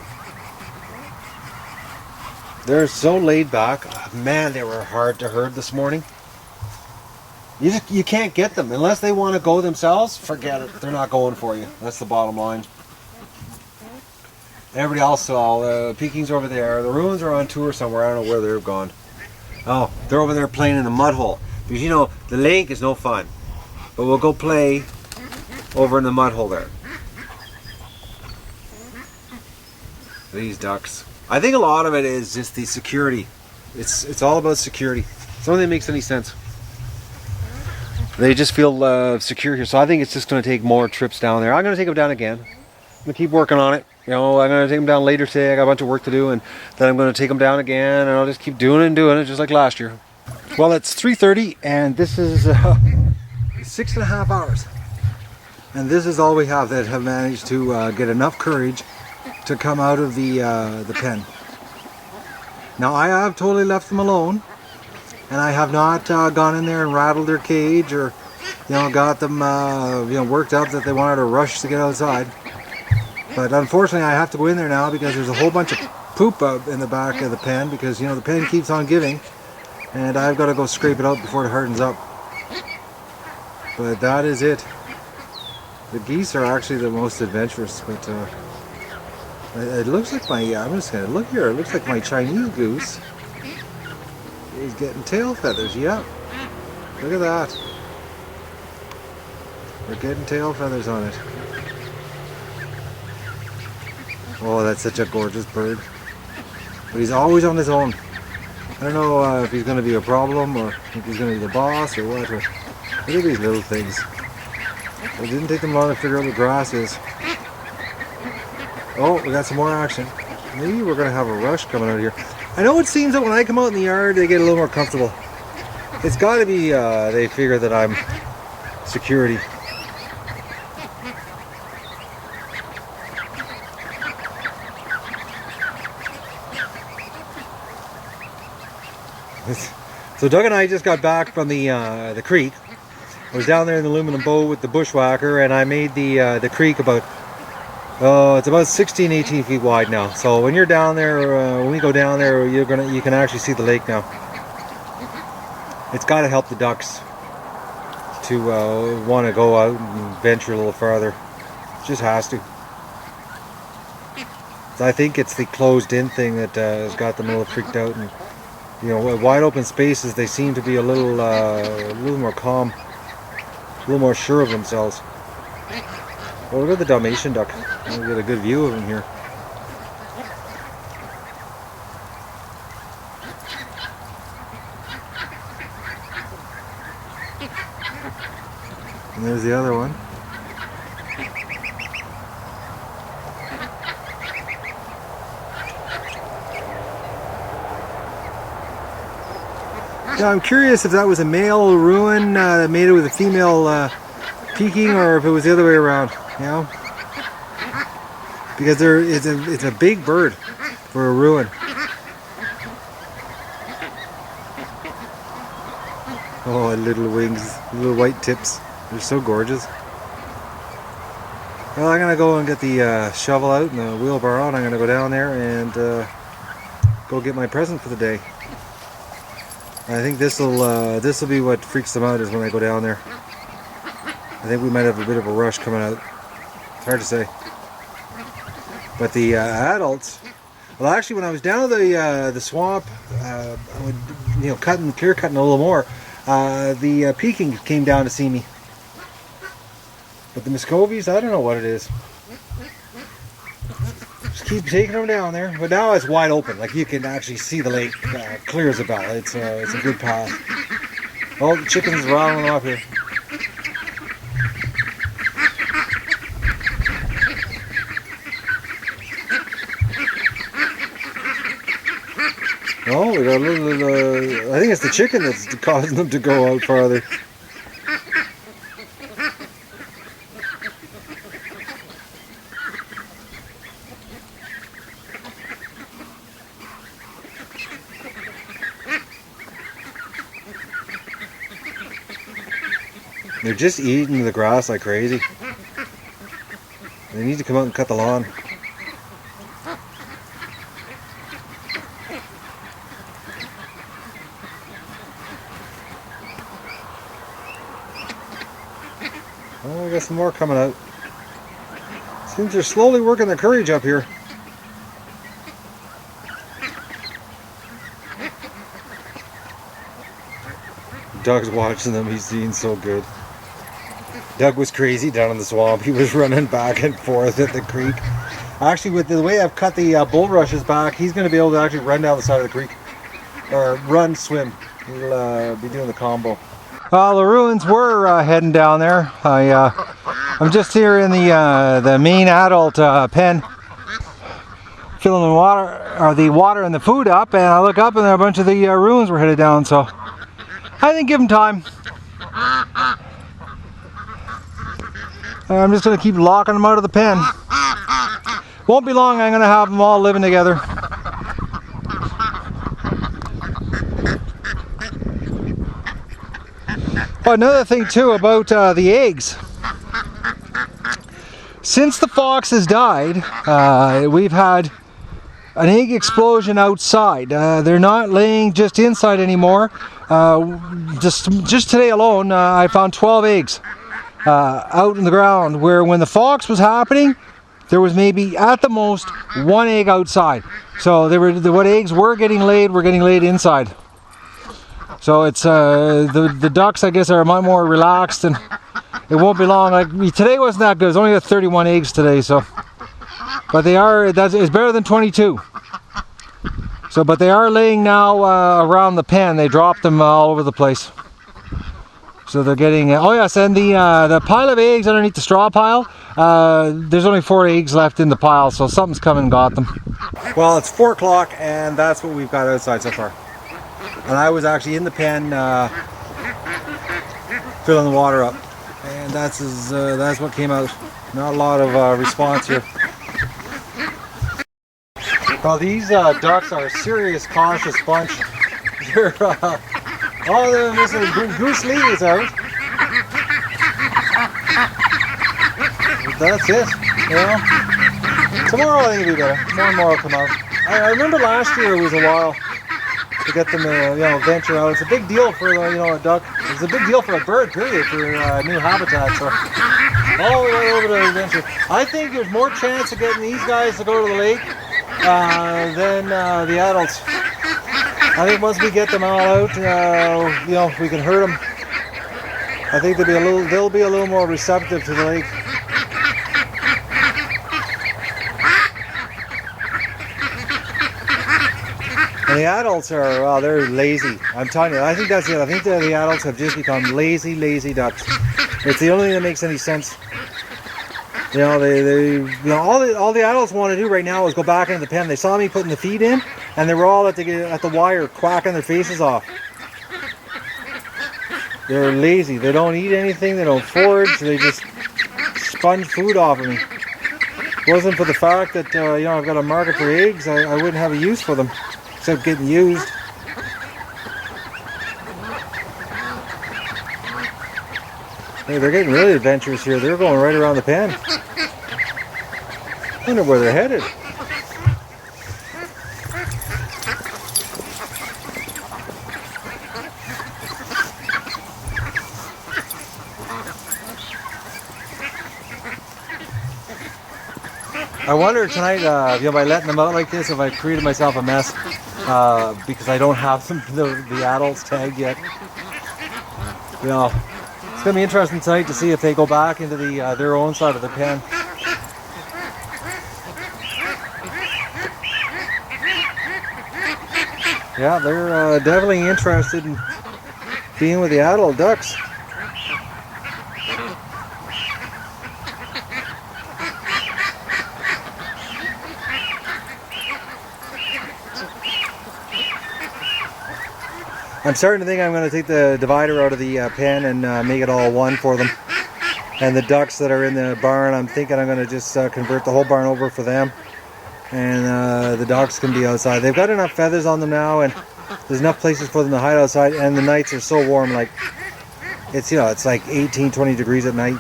They're so laid back. Oh, man, they were hard to herd this morning. You can't get them. Unless they want to go themselves, forget it. They're not going for you. That's the bottom line. Everybody else saw, the Pekings over there. The ruins are on tour somewhere. I don't know where they've gone. Oh, they're over there playing in the mud hole. Because, the lake is no fun. But we'll go play over in the mud hole there. These ducks. I think a lot of it is just the security. It's all about security. Something that makes any sense. They just feel secure here. So I think it's just going to take more trips down there. I'm going to take them down again. I'm going to keep working on it. I'm going to take them down later today. I got a bunch of work to do, and then I'm going to take them down again, and I'll just keep doing it just like last year. Well, it's 3:30, and this is 6.5 hours. And this is all we have that have managed to get enough courage to come out of the pen. Now, I have totally left them alone, and I have not gone in there and rattled their cage or, got them, worked up that they wanted to rush to get outside. But unfortunately, I have to go in there now because there's a whole bunch of poop up in the back of the pen because, the pen keeps on giving, and I've got to go scrape it out before it hardens up. But that is it. The geese are actually the most adventurous, but it looks like I'm just going to look here, it looks like my Chinese goose is getting tail feathers. Yeah, look at that. They're getting tail feathers on it. Oh, that's such a gorgeous bird. But he's always on his own. I don't know if he's going to be a problem or if he's going to be the boss or what. Look at these little things. It didn't take them long to figure out what grass is. Oh, we got some more action. Maybe we're gonna have a rush coming out here. I know it seems that when I come out in the yard, they get a little more comfortable. It's got to be they figure that I'm security. So Doug and I just got back from the creek. I was down there in the aluminum boat with the bushwhacker, and I made the creek about it's about 16-18 feet wide now. So when you're down there, when we go down there, you can actually see the lake now. It's got to help the ducks to want to go out and venture a little farther. It just has to. So I think it's the closed-in thing that has got them a little freaked out, and you know, wide open spaces, they seem to be a little more calm, a little more sure of themselves. Oh, look at the Dalmatian duck. We get a good view of him here. And there's the other one. Now I'm curious if that was a male ruin that made it with a female peaking, or if it was the other way around, you know? Because it's a big bird for a ruin. Oh, little wings, little white tips. They're so gorgeous. Well, I'm gonna go and get the shovel out and the wheelbarrow, and I'm gonna go down there and go get my present for the day. I think this will be what freaks them out, is when they go down there. I think we might have a bit of a rush coming out. It's hard to say. But the adults, well, actually, when I was down the swamp, I would, you know, clear cutting a little more. The Pekings came down to see me. But the Muscovies, I don't know what it is. Just keep taking them down there. But now it's wide open. Like, you can actually see the lake clear as a bell. It's a good path. Oh, the chickens are rattling off here. Oh, we got a little, I think it's the chicken that's causing them to go out farther. They're just eating the grass like crazy. They need to come out and cut the lawn. Oh, we got some more coming out. Seems they're slowly working their courage up here. Doug's watching them. He's being so good. Doug was crazy down in the swamp. He was running back and forth at the creek. Actually, with the way I've cut the bulrushes back, he's going to be able to actually run down the side of the creek. Or run, swim. He'll be doing the combo. Well, the ruins were heading down there. I'm just here in the main adult pen, filling the water and the food up, and I look up and a bunch of the ruins were headed down. So I think give them time. I'm just going to keep locking them out of the pen. Won't be long, I'm going to have them all living together. Oh, another thing too about the eggs. Since the foxes died, we've had an egg explosion outside. They're not laying just inside anymore. Just today alone, I found 12 eggs out in the ground, where when the fox was happening, there was maybe at the most one egg outside. So what eggs were getting laid inside. So it's the ducks, I guess, are much more relaxed, and it won't be long. Like today wasn't that good. It's only got 31 eggs today, so. But they are, it's better than 22. So, but they are laying now around the pen. They dropped them all over the place. So they're getting, oh yes, and the pile of eggs underneath the straw pile, there's only 4 eggs left in the pile, so something's come and got them. Well, it's 4 o'clock and that's what we've got outside so far. And I was actually in the pen filling the water up, and that's what came out. Not a lot of response here. Well, these ducks are a serious cautious bunch. They're oh, there's a goose Lee is out. That's it, you know. Tomorrow I think it'll be better. More and more will come out. I remember last year it was a while to get them to, you know, venture out. It's a big deal for, you know, a duck. It's a big deal for a bird, period, for new habitat. So all the way over to venture. I think there's more chance of getting these guys to go to the lake than the adults. I think once we get them all out, you know, we can herd them. I think they'll be a little more receptive to the lake. And the adults are, well, they're lazy. I'm telling you, I think that's it. I think that the adults have just become lazy ducks. It's the only thing that makes any sense. You know, you know, all the adults want to do right now is go back into the pen. They saw me putting the feed in, and they were all at the wire quacking their faces off. They're lazy. They don't eat anything. They don't forage. They just sponge food off of me. If it wasn't for the fact that you know, I've got a market for eggs, I wouldn't have a use for them except getting used. Hey, they're getting really adventurous here. They're going right around the pen. I wonder where they're headed. I wonder tonight, you know, by letting them out like this, if I created myself a mess because I don't have the adults tagged yet. You know, it's gonna be interesting tonight to see if they go back into their own side of the pen. Yeah, they're definitely interested in being with the adult ducks. I'm starting to think I'm going to take the divider out of the pen and make it all one for them. And the ducks that are in the barn, I'm thinking I'm going to just convert the whole barn over for them. And the ducks can be outside. They've got enough feathers on them now, and there's enough places for them to hide outside. And the nights are so warm, like it's, you know, it's like 18, 20 degrees at night.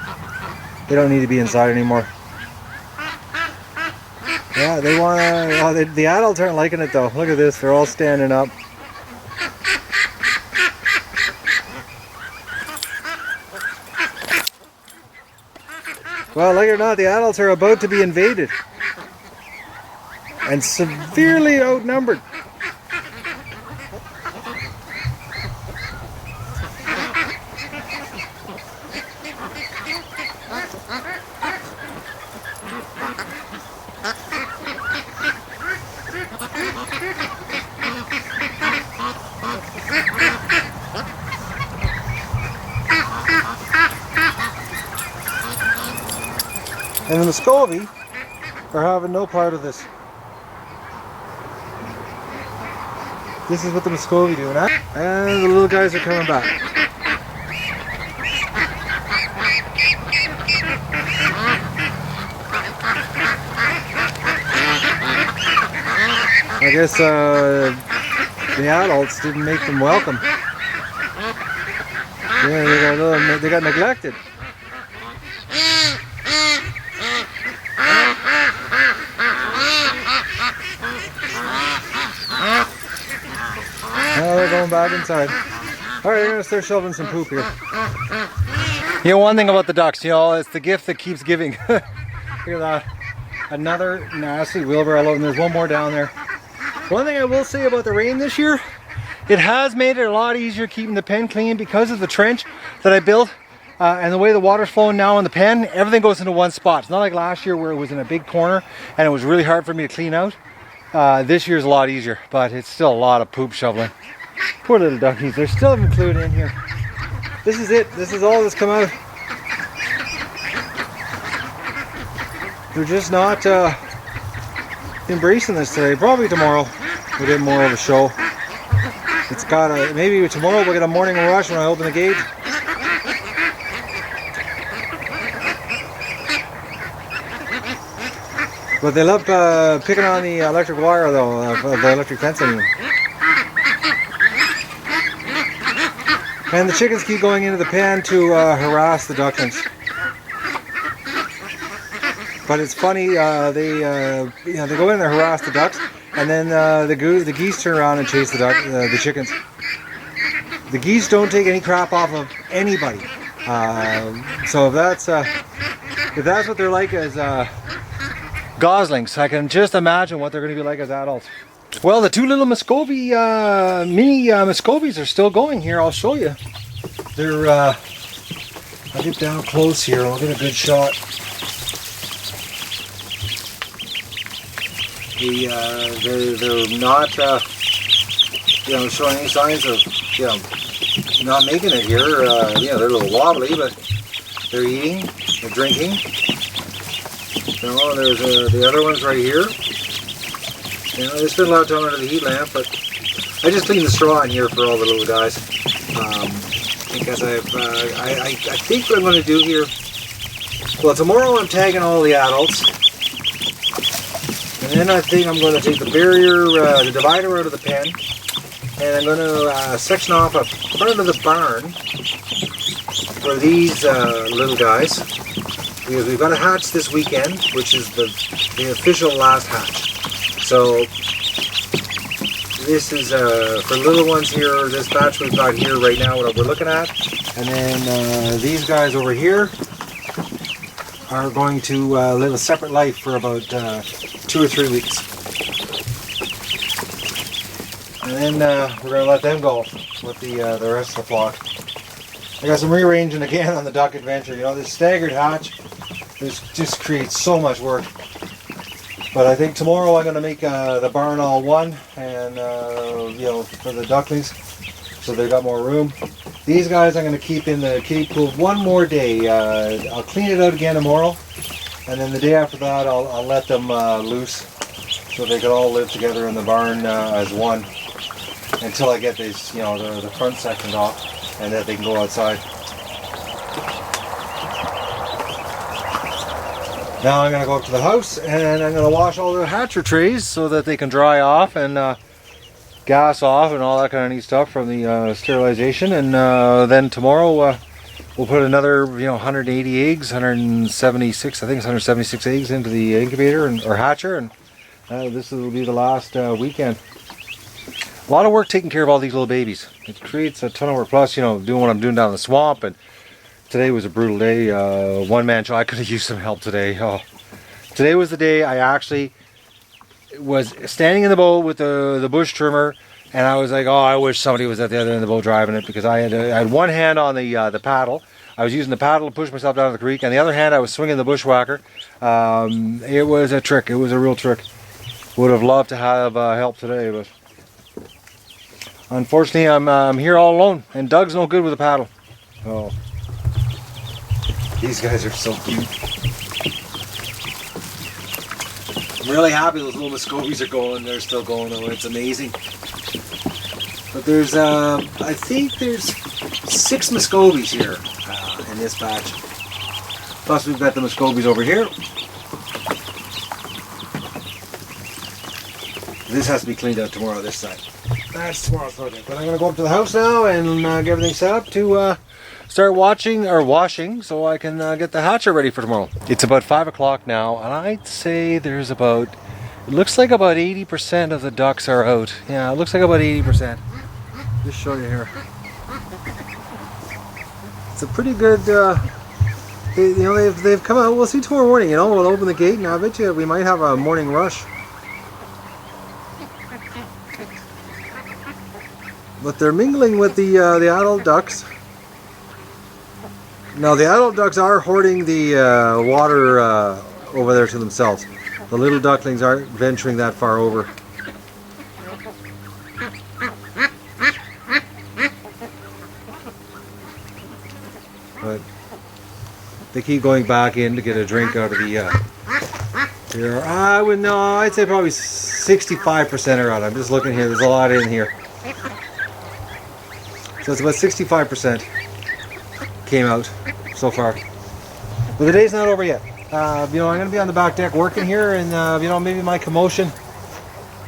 They don't need to be inside anymore. Yeah, they want to. Oh, the adults aren't liking it though. Look at this. They're all standing up. Well, like it or not, the adults are about to be invaded and severely outnumbered. And the Muscovy are having no part of this. This is what the Muscovy do, huh? And the little guys are coming back. I guess the adults didn't make them welcome. Yeah, they got neglected. Oh, they're going back inside. Alright, they're going to start shoveling some poop here. You know, one thing about the ducks, you know, it's the gift that keeps giving. Look at that. Another nasty wheelbarrow, and there's one more down there. One thing I will say about the rain this year, it has made it a lot easier keeping the pen clean because of the trench that I built. And the way the water's flowing now in the pen, everything goes into one spot. It's not like last year where it was in a big corner and it was really hard for me to clean out. This year's a lot easier, but it's still a lot of poop shoveling. Poor little duckies, they're still included in here. This is it. This is all that's come out. They're just not embracing this today. Probably tomorrow we'll get more of a show. It's got a, maybe tomorrow we'll get a morning rush when I open the gate. But they love picking on the electric wire though, the electric fencing. And the chickens keep going into the pen to harass the ducklings. But it's funny, they go in and harass the ducks, and then the geese turn around and chase the chickens. The geese don't take any crap off of anybody. So if that's what they're like as goslings, I can just imagine what they're going to be like as adults. Well, the two little Muscovy, mini Muscovies are still going here. I'll show you. They're, I'll get down close here and we'll get a good shot. They're not, showing any signs of, not making it here. They're a little wobbly, but they're eating, they're drinking. There's the other ones right here. They spend a lot of time under the heat lamp, but I just cleaned the straw in here for all the little guys. Because I think what I'm going to do here, well, tomorrow I'm tagging all the adults. And then I think I'm going to take the barrier, the divider out of the pen. And I'm going to section off a part of the barn for these little guys. Because we've got a hatch this weekend, which is the official last hatch. So this is for little ones here, this batch we've got here right now, what we're looking at. And then these guys over here are going to live a separate life for about 2 or 3 weeks. And then we're going to let them go with the rest of the flock. I got some rearranging again on the duck adventure. This staggered hatch, this just creates so much work. But I think tomorrow I'm going to make the barn all one, and for the ducklings, so they've got more room. These guys I'm going to keep in the kiddie pool one more day. I'll clean it out again tomorrow, and then the day after that I'll let them loose, so they can all live together in the barn as one, until I get these, the front sectioned off, and that they can go outside. Now I'm going to go up to the house and I'm going to wash all the hatcher trays so that they can dry off and gas off and all that kind of neat stuff from the sterilization. And then tomorrow we'll put another 180 eggs, 176, I think it's 176 eggs into the incubator or hatcher, and this will be the last weekend. A lot of work taking care of all these little babies. It creates a ton of work. Plus, doing what I'm doing down in the swamp, and today was a brutal day. One man show. I could have used some help today. Oh, today was the day I actually was standing in the boat with the bush trimmer, and I was like, oh, I wish somebody was at the other end of the boat driving it, because I had one hand on the paddle. I was using the paddle to push myself down the creek, and the other hand I was swinging the bushwhacker. It was a trick. It was a real trick. Would have loved to have help today, but unfortunately I'm here all alone, and Doug's no good with a paddle. Oh. These guys are so cute. I'm really happy those little Muscovies are going. They're still going though. It's amazing. But there's, I think there's 6 Muscovies here in this batch. Plus we've got the Muscovies over here. This has to be cleaned out tomorrow, this side. That's tomorrow's project. But I'm going to go up to the house now and get everything set up to start washing so I can get the hatcher ready for tomorrow. It's about 5 o'clock now, and I'd say there's about, it looks like about 80% of the ducks are out. Yeah, it looks like about 80%. Just show you here. It's a pretty good, they've come out. We'll see tomorrow morning, we'll open the gate, and I bet you we might have a morning rush. But they're mingling with the adult ducks. Now the adult ducks are hoarding the water over there to themselves. The little ducklings aren't venturing that far over. They keep going back in to get a drink out of the here. I would know. I'd say probably 65% are out. I'm just looking here. There's a lot in here. So it's about 65% came out so far. But the day's not over yet. I'm going to be on the back deck working here, and maybe my commotion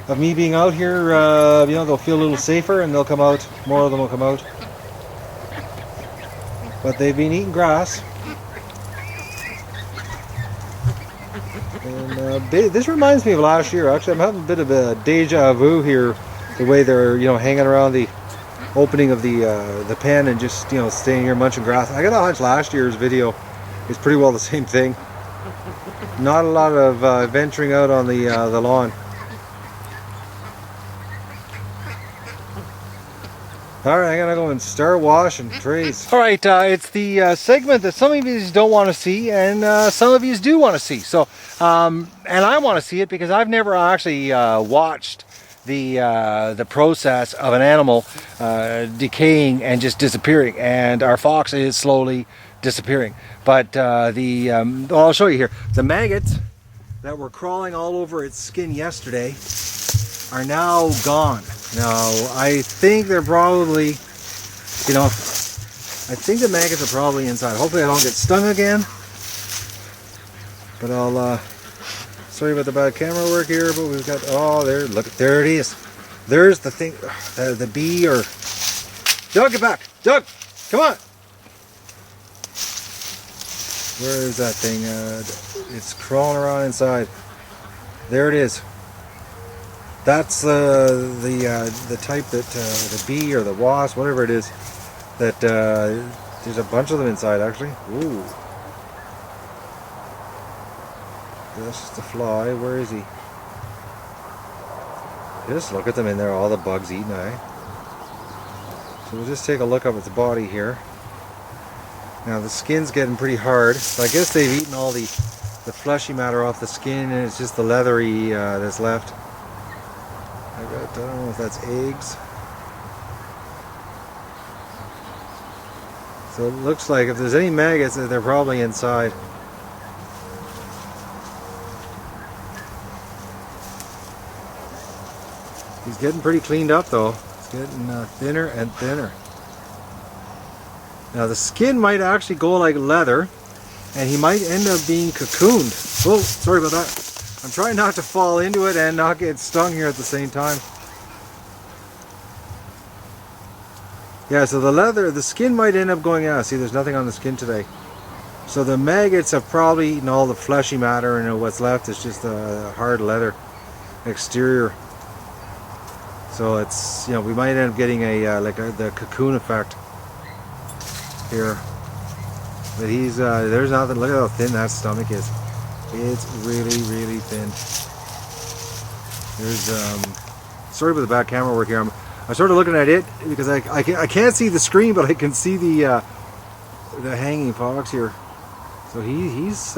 of me being out here, they'll feel a little safer and they'll come out. More of them will come out. But they've been eating grass. And this reminds me of last year. Actually, I'm having a bit of a deja vu here. The way they're, hanging around the opening of the pen and just, staying here munching grass. I got a hunch last year's video is pretty well the same thing. Not a lot of venturing out on the lawn. Alright, I'm gonna go and start washing trays. Alright, it's the segment that some of you don't want to see and some of you do want to see. So, and I want to see it because I've never actually watched the process of an animal decaying and just disappearing. And our fox is slowly disappearing. But I'll show you here. The maggots that were crawling all over its skin yesterday are now gone. Now, I think they're probably, I think the maggots are probably inside. Hopefully I don't get stung again. But I'll, sorry about the bad camera work here, but we've got, there it is. There's the thing, the bee or, Doug, get back. Doug, come on. Where is that thing? It's crawling around inside. There it is. That's the type that the bee or the wasp, whatever it is, that there's a bunch of them inside actually. Ooh. That's just a fly. Where is he? Just look at them in there, all the bugs eating, eh? So we'll just take a look up at the body here. Now the skin's getting pretty hard. So I guess they've eaten all the fleshy matter off the skin and it's just the leathery that's left. I don't know if that's eggs. So it looks like if there's any maggots, they're probably inside. He's getting pretty cleaned up though. It's getting thinner and thinner. Now the skin might actually go like leather and he might end up being cocooned. Oh, sorry about that. I'm trying not to fall into it and not get stung here at the same time. Yeah, so the skin might end up going out. See, there's nothing on the skin today. So the maggots have probably eaten all the fleshy matter and what's left is just a hard leather exterior. So it's, we might end up getting the cocoon effect here. But there's nothing, look at how thin that stomach is. It's really, really thin. There's, sorry about the bad camera work here. I'm sort of looking at it because I can't see the screen, but I can see the hanging fox here. So he's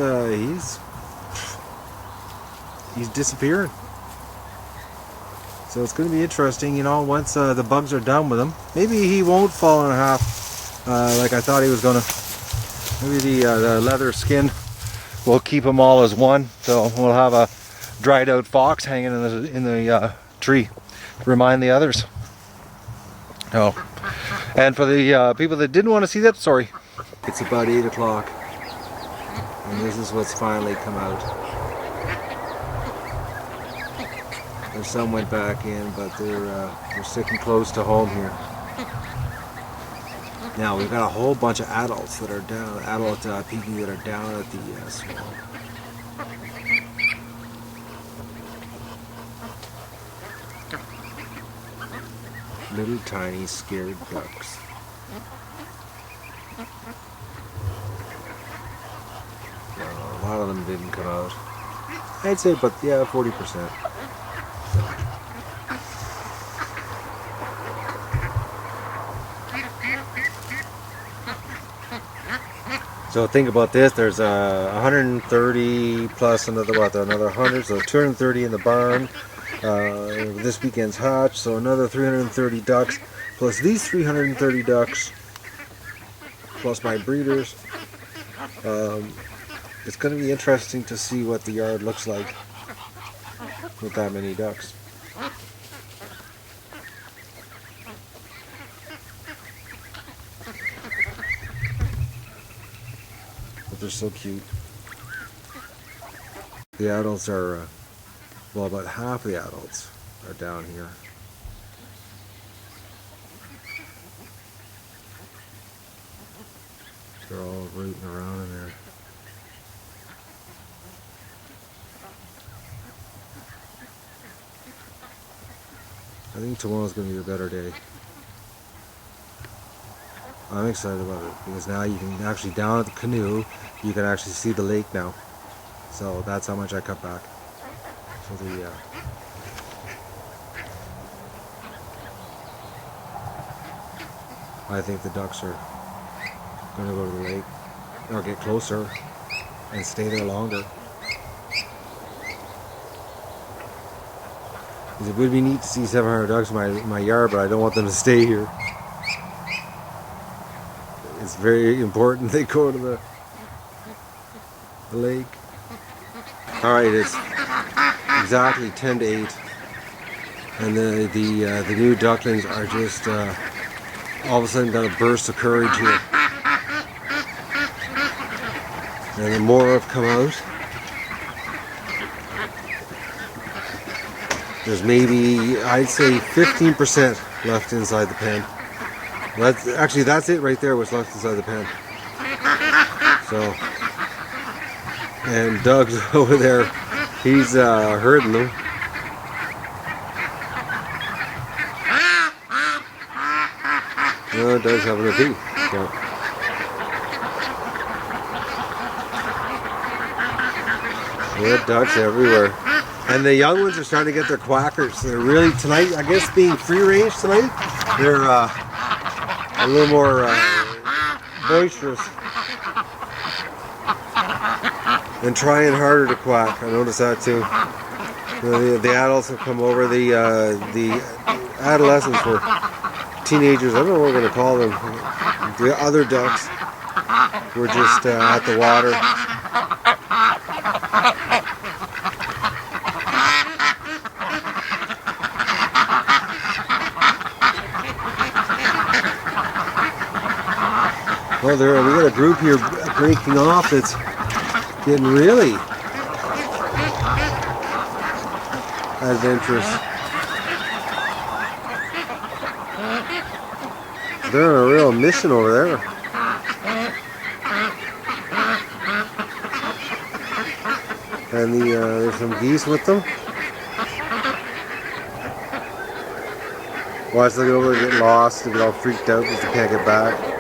disappearing. So it's going to be interesting, once the bugs are done with him. Maybe he won't fall in half like I thought he was going to. Maybe the leather skin will keep them all as one. So we'll have a dried out fox hanging in the tree to remind the others. Oh, and for the people that didn't want to see that, sorry. It's about 8 o'clock, and this is what's finally come out. And some went back in, but they're sticking close to home here. Now we've got a whole bunch of adults that are down, adult peaking that are down at the swamp. Little tiny scared ducks. A lot of them didn't come out. I'd say, but yeah, 40%. So think about this, there's 130 plus another 100, so 230 in the barn. This weekend's hatch, so another 330 ducks, plus these 330 ducks, plus my breeders, It's going to be interesting to see what the yard looks like with that many ducks. But they're so cute. The adults are, well, about half the adults are down here. They're all rooting around in there. I think tomorrow's going to be a better day. I'm excited about it because now you can actually, down at the canoe, you can actually see the lake now. So that's how much I cut back. So I think the ducks are going to go to the lake or get closer and stay there longer. It would be neat to see 700 ducks in my yard, but I don't want them to stay here. It's very important they go to the lake. Alright, it's exactly 10 to 8. And the new ducklings are just all of a sudden got a burst of courage here. And the more have come out. There's maybe, I'd say 15% left inside the pen. That's it right there, what's left inside the pen. So, and Doug's over there, he's herding them. No, Doug's having a pee. So. Yeah, ducks everywhere. And the young ones are starting to get their quackers. They're really, tonight, I guess being free range tonight, they're a little more boisterous and trying harder to quack. I noticed that too. The adults have come over. The adolescents were teenagers. I don't know what we're going to call them. The other ducks were just at the water. Well, we got a group here breaking off that's getting really adventurous. They're on a real mission over there. And there's some geese with them. Watch them get over and get lost and get all freaked out because they can't get back.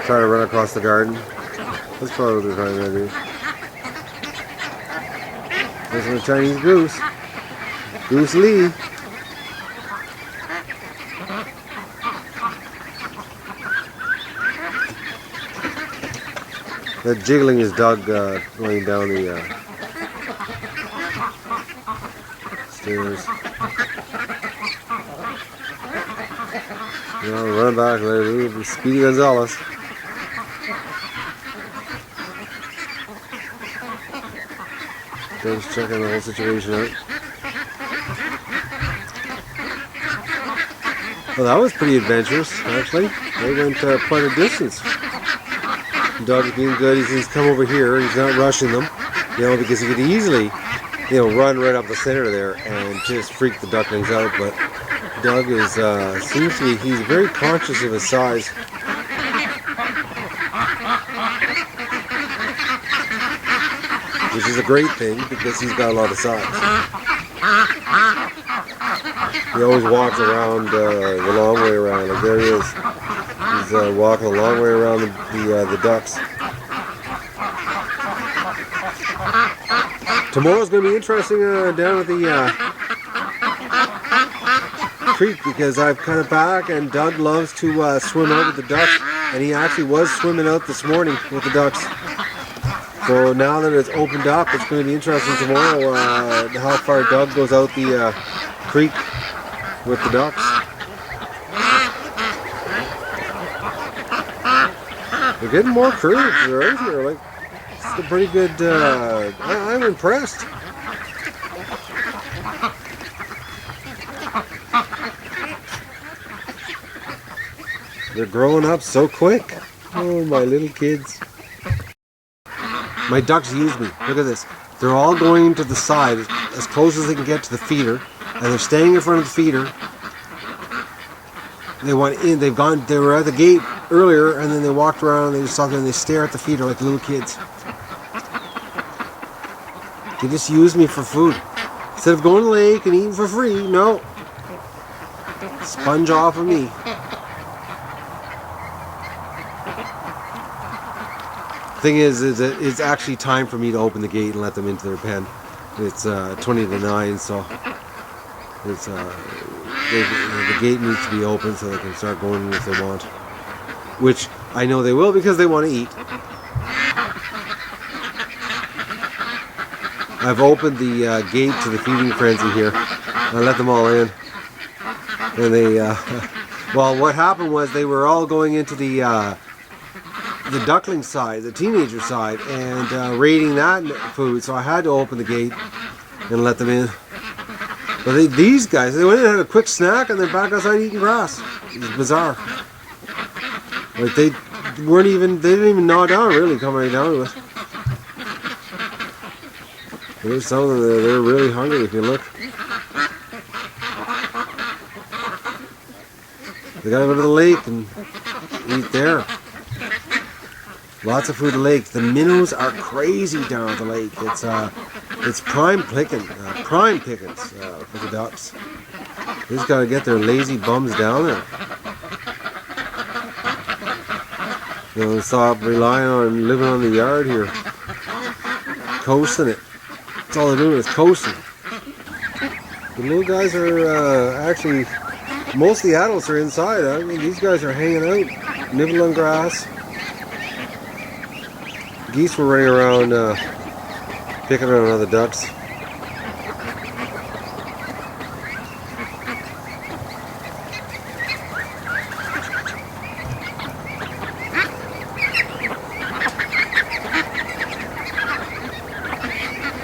Try to run across the garden. That's probably what they're trying to do. There's a Chinese goose. Goose Lee. That jiggling is Doug laying down the stairs. You know, run back there, Speedy Gonzalez. Just checking the whole situation out. Well, that was pretty adventurous, actually. They went quite a distance. Doug's being good. He's come over here. He's not rushing them, because he could easily, run right up the center there and just freak the ducklings out. But Doug is seems to be. He's very conscious of his size. Which is a great thing because he's got a lot of size. He always walks around the long way around. Like there he is. He's walking a long way around the ducks. Tomorrow's going to be interesting down at the creek because I've cut it back and Doug loves to swim out with the ducks, and he actually was swimming out this morning with the ducks. So now that it's opened up, it's going to be interesting tomorrow how far Doug goes out the creek with the ducks. They're getting more courage. They're out here. a pretty good, I'm impressed. They're growing up so quick. Oh, my little kids. My ducks use me. Look at this. They're all going to the side as close as they can get to the feeder, and they're staying in front of the feeder. They went in. They were at the gate earlier, and then they walked around. And they just stopped there and they stare at the feeder like little kids. They just use me for food instead of going to the lake and eating for free. No, sponge off of me. Thing is that it's actually time for me to open the gate and let them into their pen. It's 20 to 9, so it's the gate needs to be open so they can start going in if they want. Which I know they will because they want to eat. I've opened the gate to the feeding frenzy here. I let them all in, and they. Well, what happened was they were all going into the duckling side, the teenager side, and raiding that food, so I had to open the gate and let them in. But these guys, they went in and had a quick snack and then back outside eating grass. It was bizarre. Like they didn't even gnaw down really, come right down to it. There's some of them, they're really hungry if you look. They gotta go to the lake and eat there. Lots of food at the lake. The minnows are crazy down at the lake. It's prime pickings for the ducks. They just gotta get their lazy bums down there. You know, stop relying on living on the yard here, coasting it. That's all they're doing is coasting. The little guys are actually, most of the adults are inside. I mean, these guys are hanging out, nibbling on grass. Geese were running around picking on other ducks.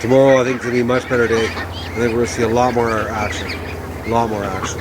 Tomorrow I think it's going to be a much better day. I think we're going to see a lot more action. A lot more action.